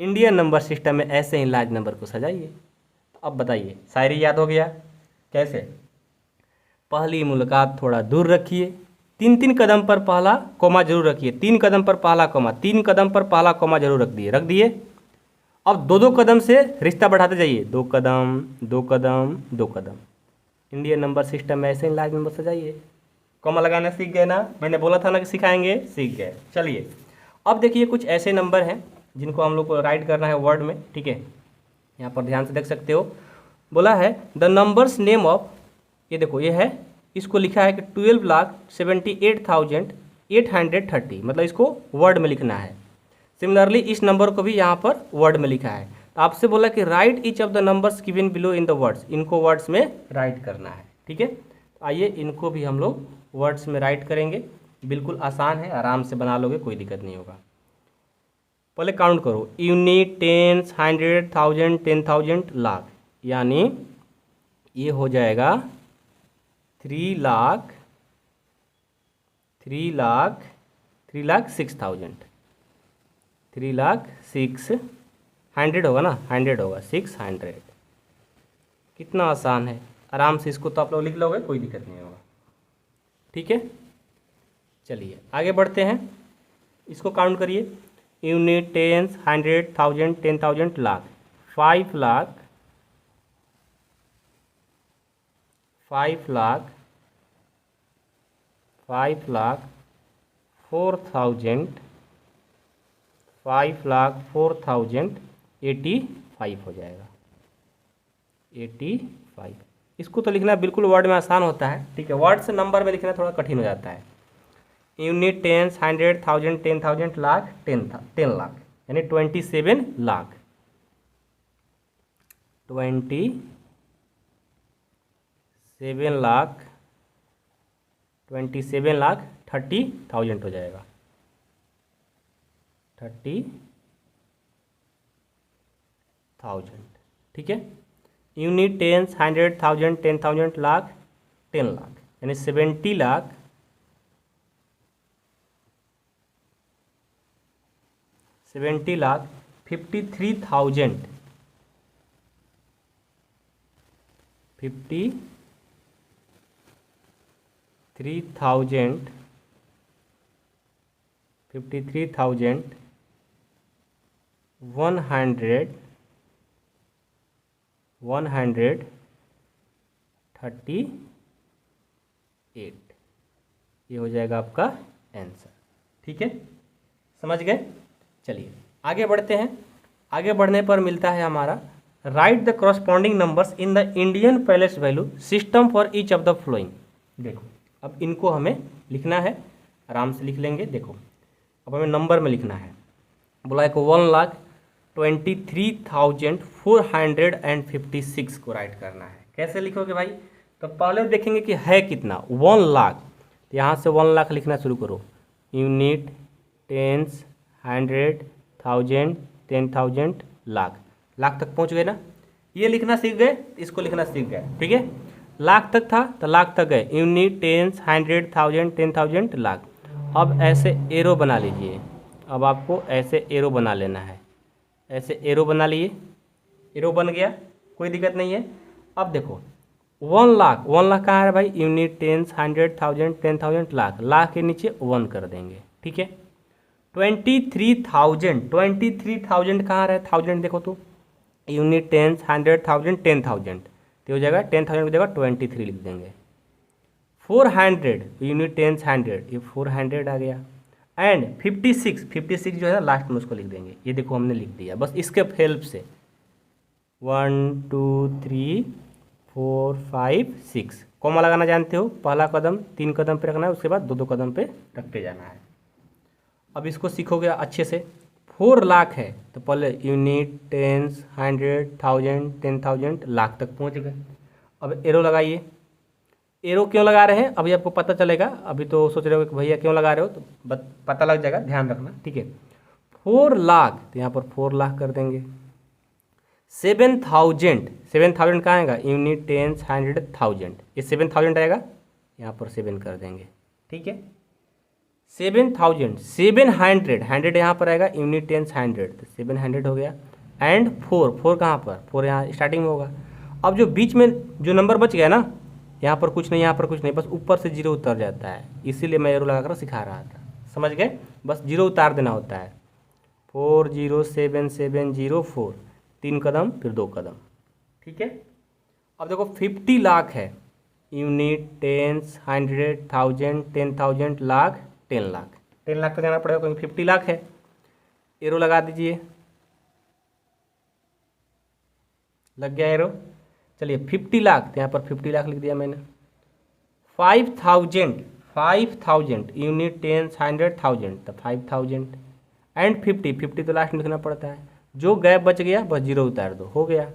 इंडियन नंबर सिस्टम में ऐसे ही लार्ज नंबर को सजाइए। अब बताइए, शायरी याद हो गया कैसे? पहली मुलाकात थोड़ा दूर रखिए। 3-3 कदम पर पहला कोमा जरूर रखिए। 3 कदम पर पहला कोमा, 3 कदम पर पहला कोमा जरूर रख दिए। अब 2-2 कदम से रिश्ता बढ़ाते जाइए। 2 कदम, 2 कदम, 2 कदम। इंडियन नंबर सिस्टम में ऐसे ही लार्ज नंबर सजाइए। कोमा लगाना सीख गए ना? मैंने बोला था ना कि सिखाएंगे, सीख गए। चलिए अब देखिए कुछ ऐसे नंबर हैं जिनको हम लोग को राइट करना है वर्ड में, ठीक है। यहाँ पर ध्यान से देख सकते हो, बोला है द नंबर्स नेम ऑफ, ये देखो ये है, इसको लिखा है कि 12,78,830, मतलब इसको वर्ड में लिखना है। सिमिलरली इस नंबर को भी यहाँ पर वर्ड में लिखा है। तो आपसे बोला कि right each of the numbers given below in the words, इनको वर्ड्स में राइट करना है, ठीक है। आइए इनको भी हम लोग वर्ड्स में राइट करेंगे। बिल्कुल आसान है, आराम से बना लोगे, कोई दिक्कत नहीं होगा। पहले काउंट करो, यूनिट, टेंस, 100, 1000, 10,000, लाख, यानी ये हो जाएगा 3,00,000, 3,00,000, 3,06,000, 3,06,000 होगा ना, 100 होगा, 600। कितना आसान है, आराम से इसको तो आप लोग लिख लोगे, कोई दिक्कत नहीं होगा, ठीक है। चलिए आगे बढ़ते हैं, इसको काउंट करिए। यूनिट, टेंस, 100, 1000, 10,000, लाख, 5,00,000, 5,00,000, 5,00,000, 4,000, 5,00,000, 4,000, 85 हो जाएगा, 85। इसको तो लिखना बिल्कुल वर्ड में आसान होता है, ठीक है। वर्ड से नंबर में लिखना थोड़ा कठिन हो जाता है। यूनिट, टेंस, 100, 1000, 10,000, लाख, 10 लाख, यानी 27 लाख, 27 लाख, 27 लाख 30,000 हो जाएगा, 30,000, ठीक है। यूनिट, टेंस, 100, 1000, 10,000, लाख, 10 लाख, यानी 70 लाख, 53,000, 53,000, 138, ये हो जाएगा आपका आंसर, ठीक है। समझ गए? चलिए आगे बढ़ते हैं। आगे बढ़ने पर मिलता है हमारा right the corresponding numbers in the Indian palace value system for each of the flowing. देखो अब इनको हमें लिखना है, आराम से लिख लेंगे। देखो अब हमें नंबर में लिखना है, बोला है को 1,23,456 को राइट करना है। कैसे लिखोगे भाई? तो पहले देखेंगे कि है कितना, 1 लाख, तो यहाँ से 1 लाख लिखना शुरू करो। यूनिट, टेंस, 100, 1000, 10,000, लाख, लाख तक पहुँच गए ना? ये लिखना सीख गए, इसको लिखना सीख गए, ठीक है। लाख तक था तो लाख तक गए, यूनिट, टेंस, 100, 1000, 10,000, लाख। अब ऐसे एरो बना लीजिए, अब आपको ऐसे एरो बना लेना है, ऐसे एरो बना लिए, एरो बन गया, कोई दिक्कत नहीं है। अब देखो 1 लाख, 1 लाख कहाँ है भाई? यूनिट, टेंस, 100, 1000, 10,000, लाख, लाख के नीचे 1 कर देंगे, ठीक है। 23,000, 23,000 कहाँ रहे? 1000 देखो तो, यूनिट, टेंस, 100, 1000, 10,000, तो हो जाएगा 10,000 की जगह 23 लिख देंगे। 400, यूनिट, टेंस, 100, ये 400 आ गया। एंड 56, 56 जो है ना लास्ट में उसको लिख देंगे। ये देखो हमने लिख दिया, बस इसके हेल्प से 1 2 3 4 5 6 कॉमा लगाना जानते हो। पहला कदम 3 कदम पे रखना है, उसके बाद 2-2 कदम पे रखते जाना है। अब इसको सीखोगे अच्छे से। 4 लाख है तो पहले यूनिट, टेंस, 100, 1000, 10,000, लाख तक पहुंच गए। अब एरो लगाइए। एरो क्यों लगा रहे हैं अभी आपको पता चलेगा, अभी तो सोच रहे हो कि भैया क्यों लगा रहे हो, तो पता लग जाएगा, ध्यान रखना, ठीक है। 4 लाख, तो यहाँ पर 4 लाख कर देंगे। 7,000, 7,000 कहाँ आएगा, यूनिट, टेंस, हंड्रेड, थाउजेंड, ये 7,000 आएगा, यहाँ पर 7 कर देंगे, ठीक है। 7,000, 700, हंड्रेड यहाँ पर आएगा, यूनिट, टेंस, हंड्रेड, तो 700 हो गया। एंड 4 कहाँ पर, 4 यहाँ स्टार्टिंग में होगा। अब जो बीच में जो नंबर बच गया ना, यहाँ पर कुछ नहीं, यहाँ पर कुछ नहीं, बस ऊपर से 0 उतर जाता है, इसीलिए मैं एरो लगाकर सिखा रहा था, समझ गए। बस 0 उतार देना होता है। 40770 3 कदम फिर 2 कदम, ठीक है। अब देखो 50 लाख है, unit, tens, hundred, thousand, 10,000, lakh, 10 lakh, 10 lakh पे जाना पड़ेगा क्योंकि 50 लाख है। एरो लगा दीजिए, लग गया एरो। चलिए 50 लाख, तो यहाँ पर 50 लाख लिख दिया मैंने। 5,000, 5,000, यूनिट, टेंस, हंड्रेड, थाउजेंड, तो 5,000। एंड 50 तो लास्ट में लिखना पड़ता है, जो गैप बच गया बस 0 उतार दो, हो गया।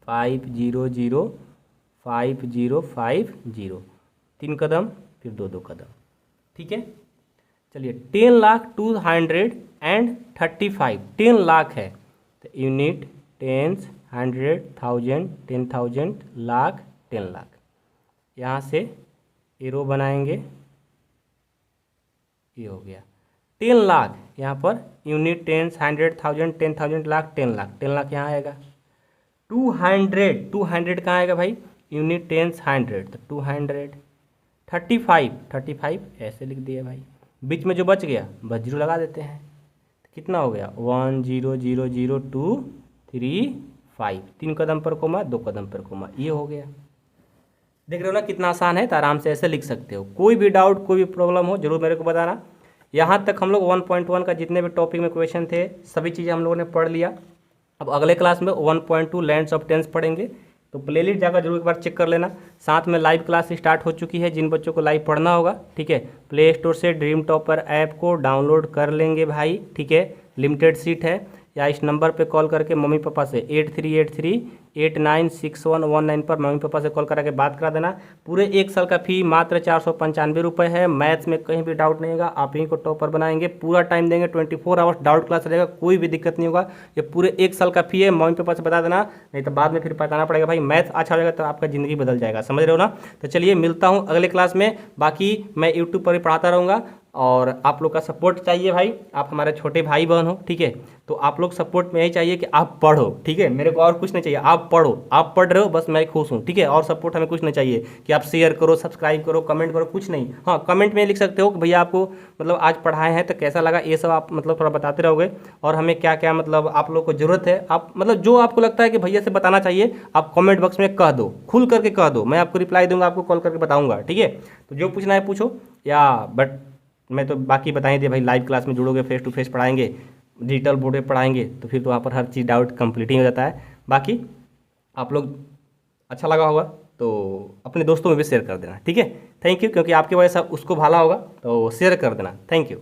500 5050, 3 कदम फिर 2 कदम, ठीक है। चलिए 10,235, 10 लाख है, तो unit, tens, hundred, thousand, 10,000, lakh, 10 lakh. यहाँ से एरो बनाएंगे, ये हो गया 10 लाख, यहाँ पर unit, tens, hundred, thousand, 10,000, lakh, 10 lakh, 10 lakh यहाँ आएगा। 200 कहाँ आएगा भाई, यूनिट, टेंस, हंड्रेड, तो 200। 35 ऐसे लिख दिए भाई, बीच में जो बच गया बस 0 लगा देते हैं, कितना हो गया 10,0,0,2,3,5, 3 कदम पर कोमा, 2 कदम पर कोमा, ये हो गया। देख रहे हो ना कितना आसान है, तो आराम से ऐसे लिख सकते हो। कोई भी डाउट, कोई भी प्रॉब्लम हो जरूर मेरे को बताना। यहाँ तक हम लोग 1.1 का जितने भी टॉपिक में क्वेश्चन थे सभी चीज़ें हम लोगों ने पढ़ लिया। अब अगले क्लास में 1.2 लैंड्स ऑफ टेंस पढ़ेंगे, तो प्लेलिस्ट जाकर जरूर एक बार चेक कर लेना। साथ में लाइव क्लास स्टार्ट हो चुकी है, जिन बच्चों को लाइव पढ़ना होगा, ठीक है, प्ले स्टोर से ड्रीम टॉपर ऐप को डाउनलोड कर लेंगे भाई, ठीक है। लिमिटेड सीट है, या इस नंबर पे कॉल करके मम्मी पापा से 8383896119 पर मम्मी पापा से कॉल करा के बात करा देना। पूरे 1 साल का फी मात्र 495 रुपये है। मैथ्स में कहीं भी डाउट नहीं होगा, आप ही को टॉपर बनाएंगे, पूरा टाइम देंगे, 24 आवर्स डाउट क्लास रहेगा, कोई भी दिक्कत नहीं होगा। ये पूरे 1 साल का फी है, मम्मी पापा से बता देना, नहीं तो बाद में फिर बताना पड़ेगा भाई। मैथ्स अच्छा हो जाएगा तो आपका ज़िंदगी बदल जाएगा, समझ रहे हो ना। तो चलिए मिलता हूँ अगले क्लास में, बाकी मैं यूट्यूब पर भी पढ़ाता रहूँगा, और आप लोग का सपोर्ट चाहिए भाई, आप हमारे छोटे भाई बहन हो, ठीक है। तो आप लोग सपोर्ट में यही चाहिए कि आप पढ़ो, ठीक है, मेरे को और कुछ नहीं चाहिए, आप पढ़ो, आप पढ़ रहे हो बस मैं खुश हूँ, ठीक है। और सपोर्ट हमें कुछ नहीं चाहिए कि आप शेयर करो, सब्सक्राइब करो, कमेंट करो, कुछ नहीं। हाँ, कमेंट में लिख सकते हो कि भैया आपको मतलब आज पढ़ाए हैं तो कैसा लगा, ये सब आप मतलब थोड़ा बताते रहोगे, और हमें क्या क्या मतलब आप लोग को ज़रूरत है, आप मतलब जो आपको लगता है कि भैया से बताना चाहिए आप कमेंट बॉक्स में कह दो, खुल करके कह दो, मैं आपको रिप्लाई दूंगा, आपको कॉल करके बताऊंगा, ठीक है। तो जो पूछना है पूछो, या बट मैं तो बाकी बता ही दिया भाई, लाइव क्लास में जुड़ोगे, फेस टू फेस पढ़ाएंगे, डिजिटल बोर्ड पे पढ़ाएंगे, तो फिर तो वहाँ पर हर चीज़ डाउट कंप्लीट ही हो जाता है। बाकी आप लोग अच्छा लगा होगा तो अपने दोस्तों में भी शेयर कर देना, ठीक है। थैंक यू, क्योंकि आपकी वजह से उसको भाला होगा, तो शेयर कर देना। Thank you.